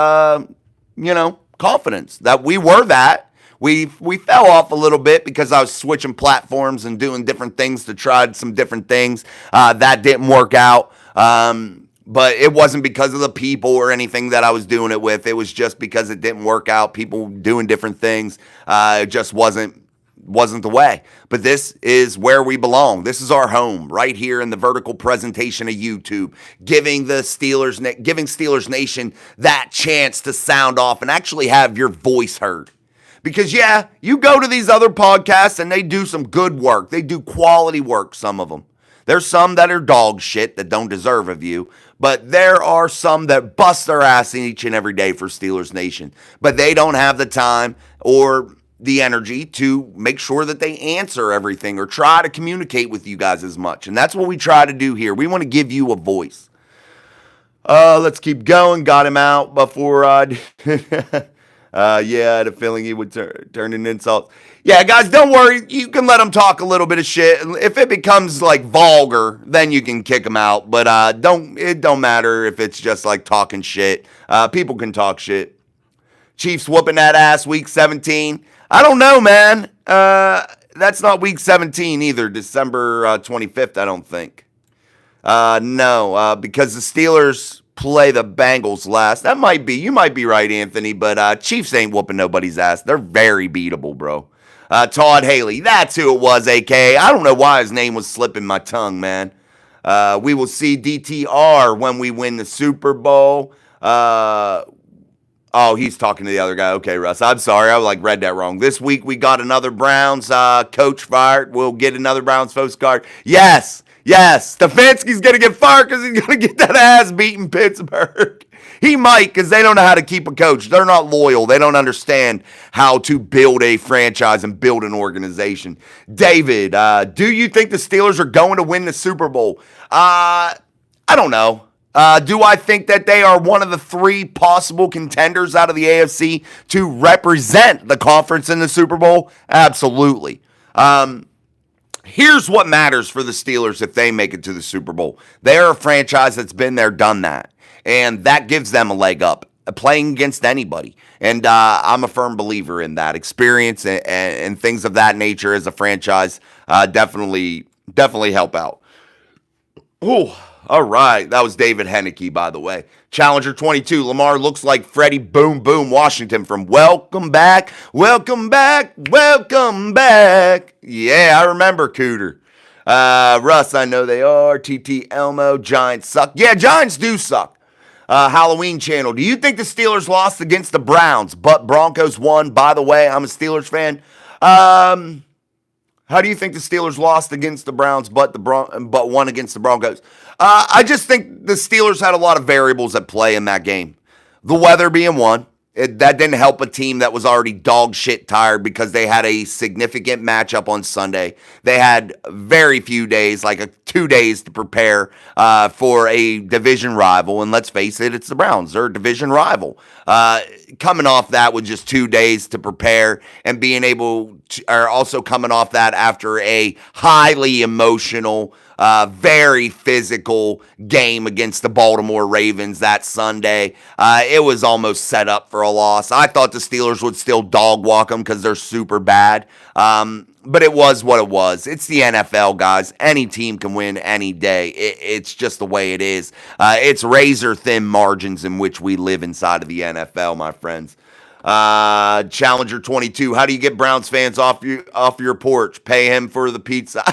confidence that we were that. We fell off a little bit because I was switching platforms and doing different things to try some different things. That didn't work out. But it wasn't because of the people or anything that I was doing it with. It was just because it didn't work out. People doing different things. It just wasn't the way. But this is where we belong. This is our home right here in the vertical presentation of YouTube, giving Steelers Nation that chance to sound off and actually have your voice heard. Because, yeah, you go to these other podcasts and they do some good work. They do quality work, some of them. There's some that are dog shit that don't deserve a view. But there are some that bust their ass each and every day for Steelers Nation. But they don't have the time or the energy to make sure that they answer everything or try to communicate with you guys as much. And that's what we try to do here. We want to give you a voice. Let's keep going. Got him out before I had a feeling he would turn an insult. Yeah, guys, don't worry. You can let him talk a little bit of shit. If it becomes like vulgar, then you can kick him out. But it don't matter if it's just like talking shit. People can talk shit. Chiefs whooping that ass week 17. I don't know, man. That's not week 17 either. December 25th, I don't think. No, because the Steelers play the Bengals last. That might be. You might be right, Anthony, but Chiefs ain't whooping nobody's ass. They're very beatable, bro. Todd Haley, that's who it was, a.k.a. I don't know why his name was slipping my tongue, man. We will see DTR when we win the Super Bowl. He's talking to the other guy. Okay, Russ, I'm sorry. I read that wrong. This week we got another Browns coach fired. We'll get another Browns postcard. Yes, Stefanski's going to get fired because he's going to get that ass beat in Pittsburgh. He might, because they don't know how to keep a coach. They're not loyal. They don't understand how to build a franchise and build an organization. David, do you think the Steelers are going to win the Super Bowl? I don't know. Do I think that they are one of the 3 possible contenders out of the AFC to represent the conference in the Super Bowl? Absolutely. Here's what matters for the Steelers if they make it to the Super Bowl. They're a franchise that's been there, done that. And that gives them a leg up, playing against anybody. And I'm a firm believer in that. Experience and things of that nature as a franchise definitely help out. Ooh. All right. That was David Henneke, by the way. Challenger 22. Lamar looks like Freddie Boom Boom Washington from Welcome Back. Welcome back. Welcome back. Yeah, I remember Cooter. Russ, I know they are. TT Elmo. Giants suck. Yeah, Giants do suck. Halloween channel. Do you think the Steelers lost against the Browns, but Broncos won? By the way, I'm a Steelers fan. How do you think the Steelers lost against the Browns, but won against the Broncos? I just think the Steelers had a lot of variables at play in that game. The weather being one. That didn't help a team that was already dog shit tired because they had a significant matchup on Sunday. They had very few days, like 2 days to prepare for a division rival. And let's face it, it's the Browns. They're a division rival. Coming off that with just 2 days to prepare and being able to, or also coming off that after a highly emotional, very physical game against the Baltimore Ravens that Sunday. It was almost set up for a loss. I thought the Steelers would still dog walk them because they're super bad. But it was what it was. It's the NFL, guys. Any team can win any day. It's just the way it is. It's razor thin margins in which we live inside of the NFL, my friends. Challenger 22. How do you get Browns fans off your porch? Pay him for the pizza.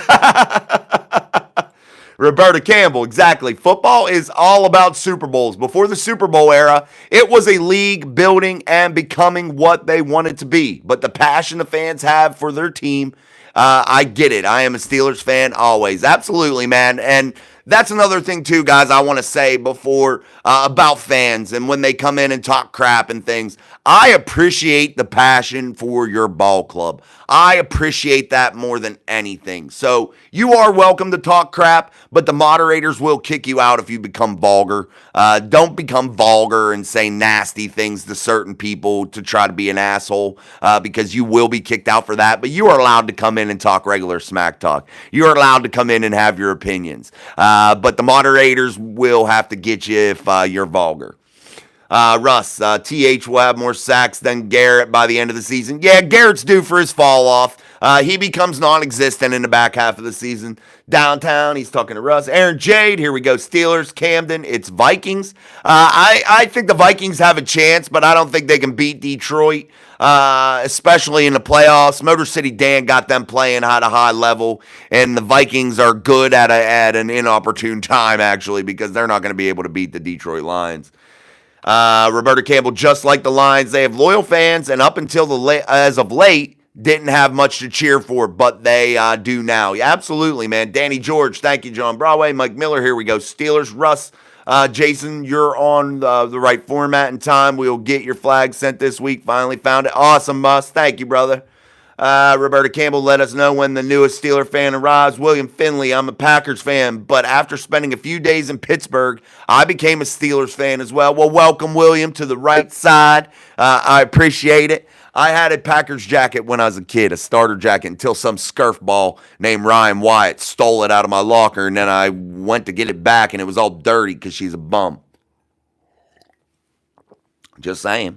Roberta Campbell, exactly. Football is all about Super Bowls. Before the Super Bowl era, it was a league building and becoming what they wanted to be. But the passion the fans have for their team, I get it. I am a Steelers fan always. Absolutely, man. And that's another thing, too, guys, I want to say before about fans and when they come in and talk crap and things. I appreciate the passion for your ball club. I appreciate that more than anything. So you are welcome to talk crap, but the moderators will kick you out if you become vulgar. Don't become vulgar and say nasty things to certain people to try to be an asshole because you will be kicked out for that. But you are allowed to come in and talk regular smack talk. You are allowed to come in and have your opinions. But the moderators will have to get you if you're vulgar. Russ, TH will have more sacks than Garrett by the end of the season. Yeah, Garrett's due for his fall off. He becomes non-existent in the back half of the season. Downtown, he's talking to Russ. Aaron Jade, here we go. Steelers, Camden, it's Vikings. I think the Vikings have a chance, but I don't think they can beat Detroit, especially in the playoffs. Motor City Dan got them playing at a high level, and the Vikings are good at an inopportune time, actually, because they're not going to be able to beat the Detroit Lions. Roberta Campbell, just like the Lions, they have loyal fans, and up until as of late, didn't have much to cheer for, but they do now. Yeah, absolutely, man. Danny George, thank you, John Broadway. Mike Miller, here we go. Steelers, Russ, Jason, you're on the right format and time. We'll get your flag sent this week. Finally found it. Awesome, Mus. Thank you, brother. Roberta Campbell, let us know when the newest Steeler fan arrives. William Finley, I'm a Packers fan, but after spending a few days in Pittsburgh, I became a Steelers fan as well. Well, welcome, William, to the right side. I appreciate it. I had a Packers jacket when I was a kid, a starter jacket, until some scurfball named Ryan Wyatt stole it out of my locker, and then I went to get it back, and it was all dirty because she's a bum. Just saying.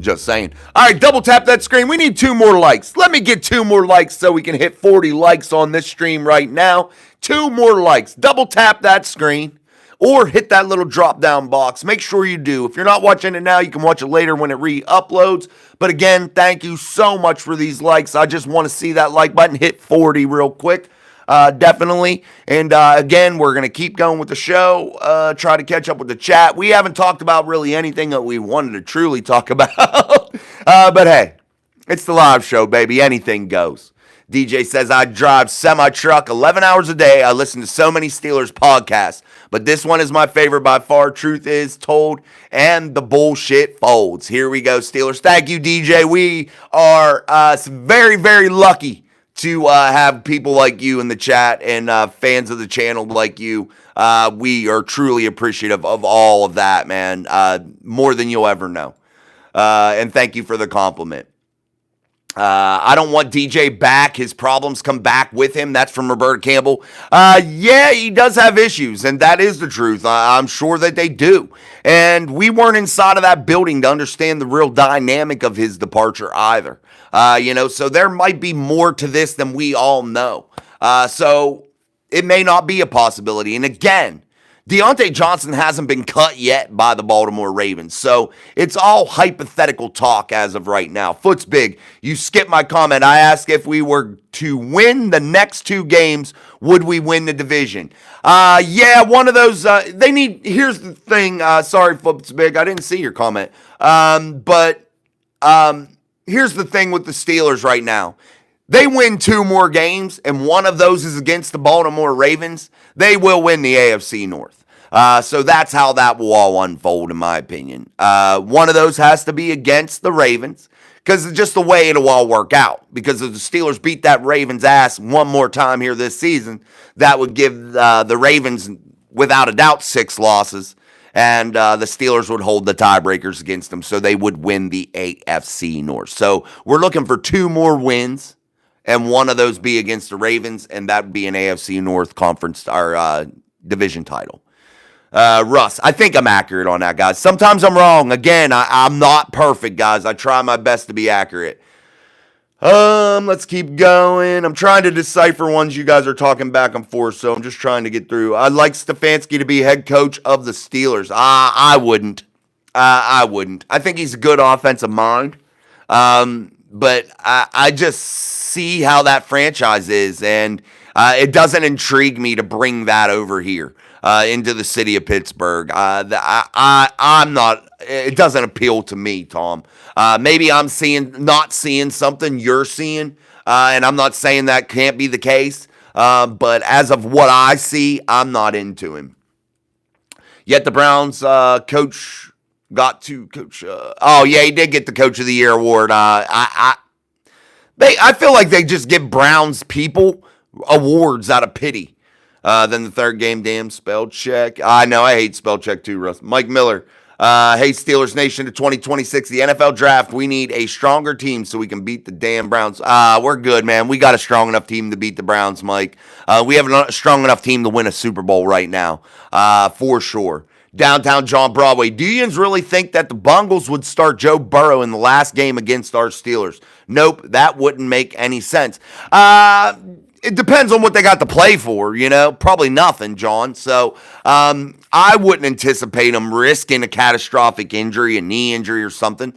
Just saying. All right, double tap that screen. We need 2 more likes. Let me get 2 more likes so we can hit 40 likes on this stream right now. 2 more likes. Double tap that screen or hit that little drop down box. Make sure you do. If you're not watching it now, you can watch it later when it re-uploads. But again, thank you so much for these likes. I just want to see that like button hit 40 real quick. Definitely. And again, we're going to keep going with the show, try to catch up with the chat. We haven't talked about really anything that we wanted to truly talk about. But hey, it's the live show, baby. Anything goes. DJ says, I drive semi-truck 11 hours a day. I listen to so many Steelers podcasts, but this one is my favorite by far. Truth is told, and the bullshit folds. Here we go, Steelers. Thank you, DJ. We are very, very lucky to have people like you in the chat and fans of the channel like you. We are truly appreciative of all of that, man. More than you'll ever know. And thank you for the compliment. I don't want DJ back. His problems come back with him. That's from Roberta Campbell. Yeah, he does have issues, and that is the truth. I'm sure that they do. And we weren't inside of that building to understand the real dynamic of his departure either. So there might be more to this than we all know. So it may not be a possibility. And again, Deontay Johnson hasn't been cut yet by the Baltimore Ravens. So it's all hypothetical talk as of right now. Foot's big. You skipped my comment. I asked if we were to win the next 2 games, would we win the division? Yeah, one of those. Here's the thing. Sorry, Foot's big. I didn't see your comment. But here's the thing with the Steelers right now. They win 2 more games, and one of those is against the Baltimore Ravens, they will win the AFC North. So that's how that will all unfold, in my opinion. One of those has to be against the Ravens, because it's just the way it'll all work out. Because if the Steelers beat that Ravens' ass one more time here this season, that would give the Ravens, without a doubt, 6 losses. And the Steelers would hold the tiebreakers against them, so they would win the AFC North. So we're looking for 2 more wins, and one of those be against the Ravens, and that would be an AFC North conference or division title. Russ, I think I'm accurate on that, guys. Sometimes I'm wrong. Again, I'm not perfect, guys. I try my best to be accurate. Let's keep going. I'm trying to decipher ones you guys are talking back and forth, so I'm just trying to get through. I'd like Stefanski to be head coach of the Steelers. I wouldn't. I wouldn't. I think he's a good offensive mind. But I just see how that franchise is, and it doesn't intrigue me to bring that over here into the city of Pittsburgh. I'm not. It doesn't appeal to me, Tom. Maybe I'm not seeing something you're seeing, and I'm not saying that can't be the case. But as of what I see, I'm not into him. Yet the Browns coach got to coach. Oh yeah, he did get the Coach of the Year award. I feel like they just give Browns people awards out of pity. Then the third game, damn spell check. I know I hate spell check too, Russ. Mike Miller. Hey Steelers Nation to 2026, the NFL draft. We need a stronger team so we can beat the damn Browns. We're good, man. We got a strong enough team to beat the Browns, Mike. We have a strong enough team to win a Super Bowl right now, for sure. Downtown John Broadway. Do you really think that the Bengals would start Joe Burrow in the last game against our Steelers? Nope, that wouldn't make any sense. It depends on what they got to play for, Probably nothing, John. So I wouldn't anticipate them risking a catastrophic injury, a knee injury or something.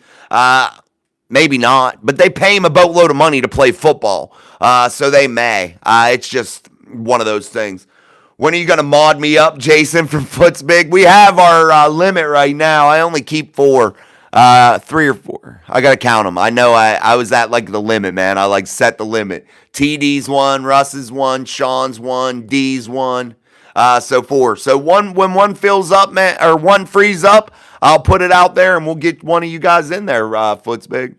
Maybe not, but they pay him a boatload of money to play football, so they may. It's just one of those things. When are you going to mod me up, Jason, from Foot's Big? We have our limit right now. I only keep 4. 3 or 4. I got to count them. I know I was at the limit, man. I set the limit. TD's 1, Russ's 1, Sean's 1, D's 1. So 4. So when one fills up, man, or one frees up, I'll put it out there and we'll get one of you guys in there, Foot's Big.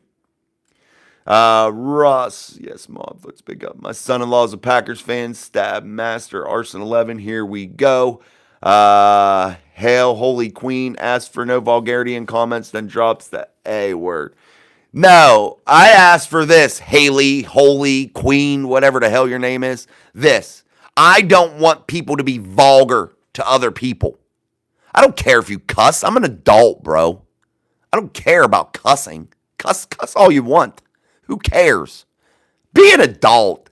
Russ, yes, Mom, Foot's Big up. My son-in-law is a Packers fan. Stab Master, Arson 11. Here we go. Hail, Holy Queen, asks for no vulgarity in comments, then drops the A word. No, I asked for this, Haley, Holy Queen, whatever the hell your name is. This. I don't want people to be vulgar to other people. I don't care if you cuss. I'm an adult, bro. I don't care about cussing. Cuss all you want. Who cares? Be an adult.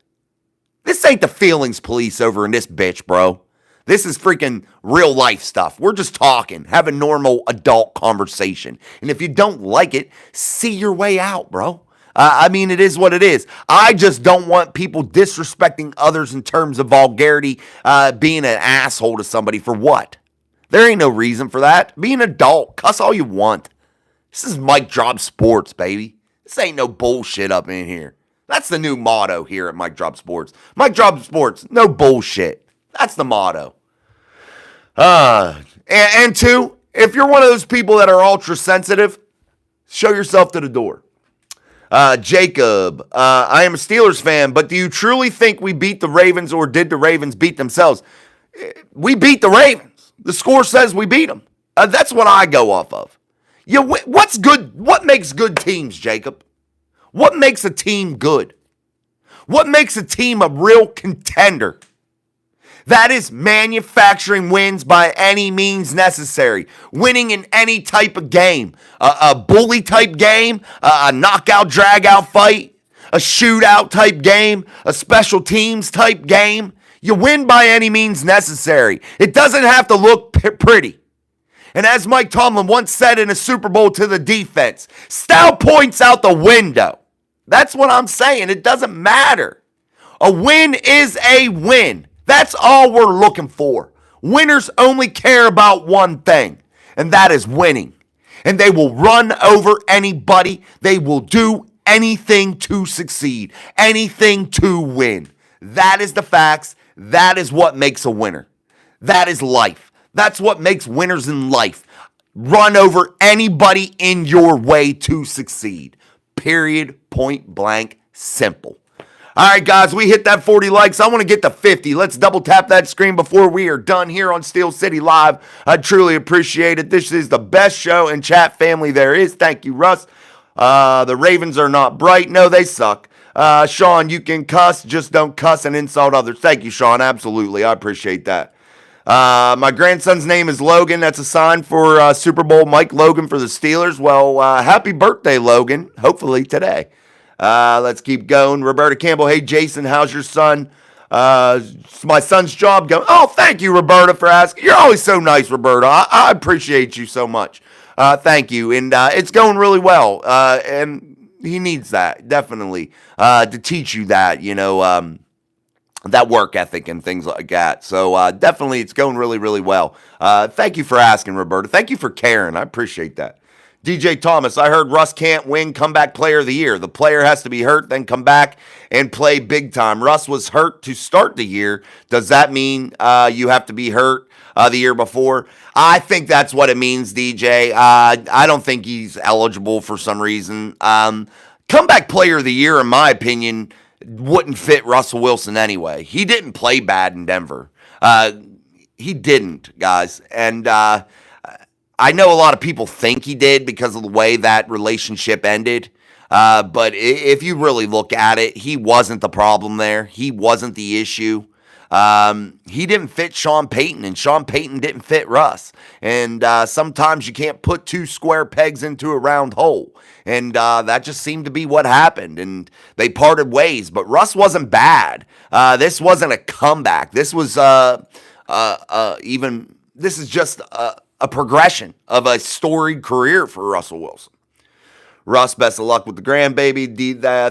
This ain't the feelings police over in this bitch, bro. This is freaking real life stuff. We're just talking, have a normal adult conversation. And if you don't like it, see your way out, bro. It is what it is. I just don't want people disrespecting others in terms of vulgarity, being an asshole to somebody for what? There ain't no reason for that. Be an adult. Cuss all you want. This is Mike Drop Sports, baby. This ain't no bullshit up in here. That's the new motto here at Mike Drop Sports. Mike Drop Sports, no bullshit. That's the motto. And 2, if you're one of those people that are ultra sensitive, show yourself to the door. Jacob, I am a Steelers fan, but do you truly think we beat the Ravens, or did the Ravens beat themselves? We beat the Ravens. The score says we beat them. That's what I go off of. Yeah, what's good? What makes good teams, Jacob? What makes a team good? What makes a team a real contender? That is manufacturing wins by any means necessary. Winning in any type of game. A bully type game, a knockout, drag out fight, a shootout type game, a special teams type game. You win by any means necessary. It doesn't have to look pretty. And as Mike Tomlin once said in a Super Bowl to the defense, style points out the window. That's what I'm saying. It doesn't matter. A win is a win. That's all we're looking for. Winners only care about one thing, and that is winning. And they will run over anybody. They will do anything to succeed, anything to win. That is the facts. That is what makes a winner. That is life. That's what makes winners in life. Run over anybody in your way to succeed. Period. Point blank. Simple. All right, guys, we hit that 40 likes. I want to get to 50. Let's double tap that screen before we are done here on Steel City Live. I truly appreciate it. This is the best show and chat family there is. Thank you, Russ. The Ravens are not bright. No, they suck. Sean, you can cuss. Just don't cuss and insult others. Thank you, Sean. Absolutely. I appreciate that. My grandson's name is Logan. That's a sign for Super Bowl Mike Logan for the Steelers. Well, happy birthday, Logan. Hopefully today. Let's keep going. Roberta Campbell. Hey, Jason, how's your son? My son's job going. Oh, thank you, Roberta, for asking. You're always so nice, Roberta. I appreciate you so much. Thank you. And it's going really well. And he needs that, definitely, to teach you that, that work ethic and things like that. So definitely it's going really, really well. Thank you for asking, Roberta. Thank you for caring. I appreciate that. DJ Thomas, I heard Russ can't win comeback player of the year. The player has to be hurt, then come back and play big time. Russ was hurt to start the year. Does that mean you have to be hurt the year before? I think that's what it means, DJ. I don't think he's eligible for some reason. Comeback player of the year, in my opinion, wouldn't fit Russell Wilson anyway. He didn't play bad in Denver. He didn't, guys. And I know a lot of people think he did because of the way that relationship ended. But if you really look at it, he wasn't the problem there. He wasn't the issue. He didn't fit Sean Payton, and Sean Payton didn't fit Russ. And sometimes you can't put two square pegs into a round hole. And that just seemed to be what happened. And they parted ways. But Russ wasn't bad. This wasn't a comeback. This was this is just a progression of a storied career for Russell Wilson. Russ, best of luck with the grandbaby.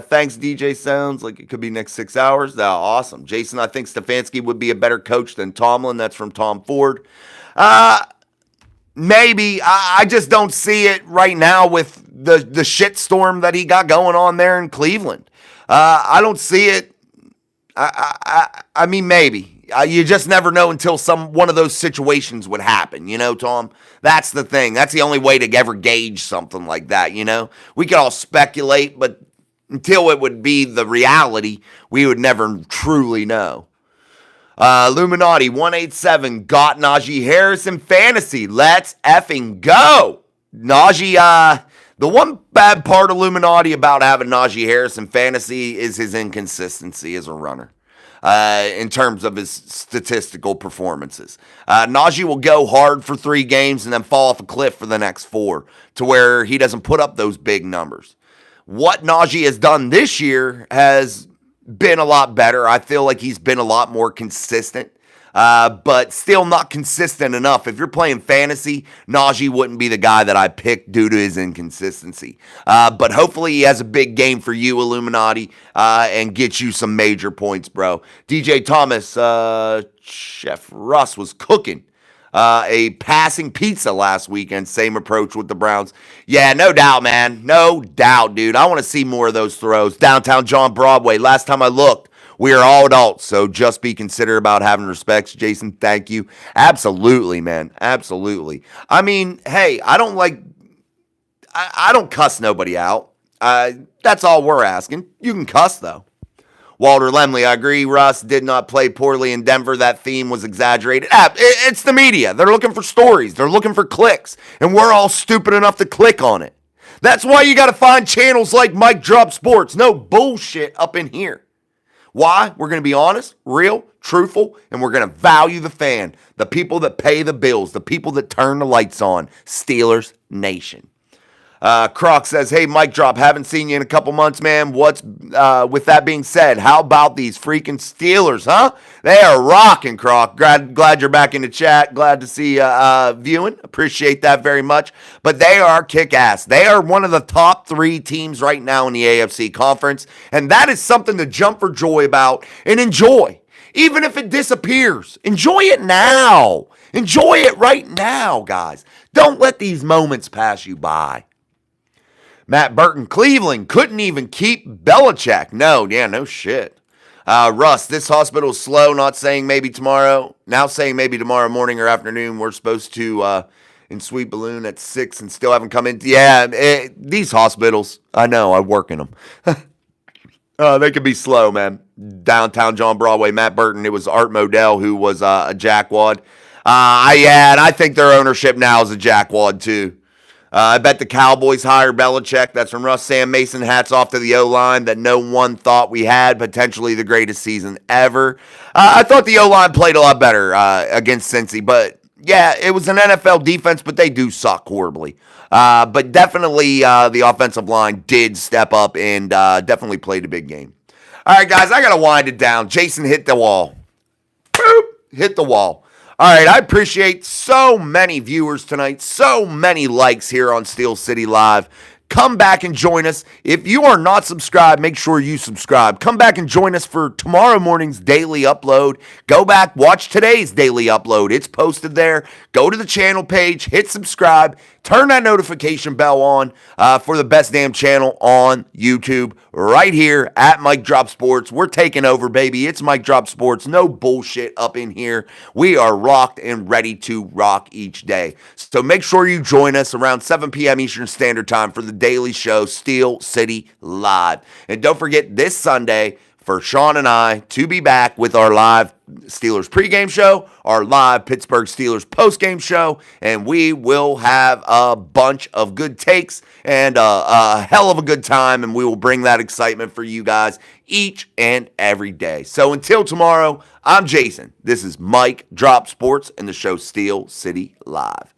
Thanks, DJ. Sounds like it could be next 6 hours. Awesome. Jason, I think Stefanski would be a better coach than Tomlin. That's from Tom Ford. Maybe. I just don't see it right now with the shitstorm that he got going on there in Cleveland. I don't see it. I mean, maybe. You just never know until one of those situations would happen, Tom? That's the thing. That's the only way to ever gauge something like that, We could all speculate, but until it would be the reality, we would never truly know. Illuminati 187 got Najee Harris in fantasy. Let's effing go. Najee, the one bad part of Illuminati about having Najee Harris in fantasy is his inconsistency as a runner. In terms of his statistical performances. Najee will go hard for 3 games and then fall off a cliff for the next 4 to where he doesn't put up those big numbers. What Najee has done this year has been a lot better. I feel like he's been a lot more consistent, but still not consistent enough. If you're playing fantasy, Najee wouldn't be the guy that I picked due to his inconsistency. But hopefully he has a big game for you, Illuminati, and gets you some major points, bro. DJ Thomas, Chef Russ was cooking a passing pizza last weekend. Same approach with the Browns. Yeah, no doubt, man. No doubt, dude. I want to see more of those throws. Downtown John Broadway. Last time I looked, we are all adults, so just be considerate about having respects. Jason, thank you. Absolutely, man. Absolutely. I mean, hey, I don't cuss nobody out. That's all we're asking. You can cuss, though. Walter Lemley, I agree. Russ did not play poorly in Denver. That theme was exaggerated. It's the media. They're looking for stories. They're looking for clicks, and we're all stupid enough to click on it. That's why you got to find channels like Mike Drop Sports. No bullshit up in here. Why? We're going to be honest, real, truthful, and we're going to value the fan, the people that pay the bills, the people that turn the lights on. Steelers Nation. Croc says, hey, Mike Drop, haven't seen you in a couple months, man. What's with that being said, how about these freaking Steelers, huh? They are rocking, Croc. Glad you're back in the chat. Glad to see you viewing. Appreciate that very much. But they are kick-ass. They are one of the top 3 teams right now in the AFC conference, and that is something to jump for joy about and enjoy. Even if it disappears, enjoy it now. Enjoy it right now, guys. Don't let these moments pass you by. Matt Burton, Cleveland couldn't even keep Belichick. No shit. Russ, this hospital's slow, not saying maybe tomorrow. Now saying maybe tomorrow morning or afternoon. We're supposed to in Sweet Balloon at 6 and still haven't come in. Yeah, these hospitals, I know, I work in them. They could be slow, man. Downtown John Broadway, Matt Burton. It was Art Modell who was a jackwad. And I think their ownership now is a jackwad too. I bet the Cowboys hire Belichick. That's from Russ. Sam Mason, hats off to the O-line that no one thought we had. Potentially the greatest season ever. I thought the O-line played a lot better against Cincy. But, yeah, it was an NFL defense, but they do suck horribly. But definitely the offensive line did step up and definitely played a big game. All right, guys, I got to wind it down. Jason hit the wall. Boop, hit the wall. All right, I appreciate so many viewers tonight, so many likes here on Steel City Live. Come back and join us. If you are not subscribed, make sure you subscribe. Come back and join us for tomorrow morning's daily upload. Go back, watch today's daily upload. It's posted there. Go to the channel page, hit subscribe, turn that notification bell on for the best damn channel on YouTube right here at Mike Drop Sports. We're taking over, baby. It's Mike Drop Sports. No bullshit up in here. We are rocked and ready to rock each day. So make sure you join us around 7 p.m. Eastern Standard Time for the daily show, Steel City Live. And don't forget this Sunday for Sean and I to be back with our live Steelers pregame show, our live Pittsburgh Steelers postgame show, and we will have a bunch of good takes and a hell of a good time, and we will bring that excitement for you guys each and every day. So until tomorrow, I'm Jason. This is Mike Drop Sports and the show Steel City Live.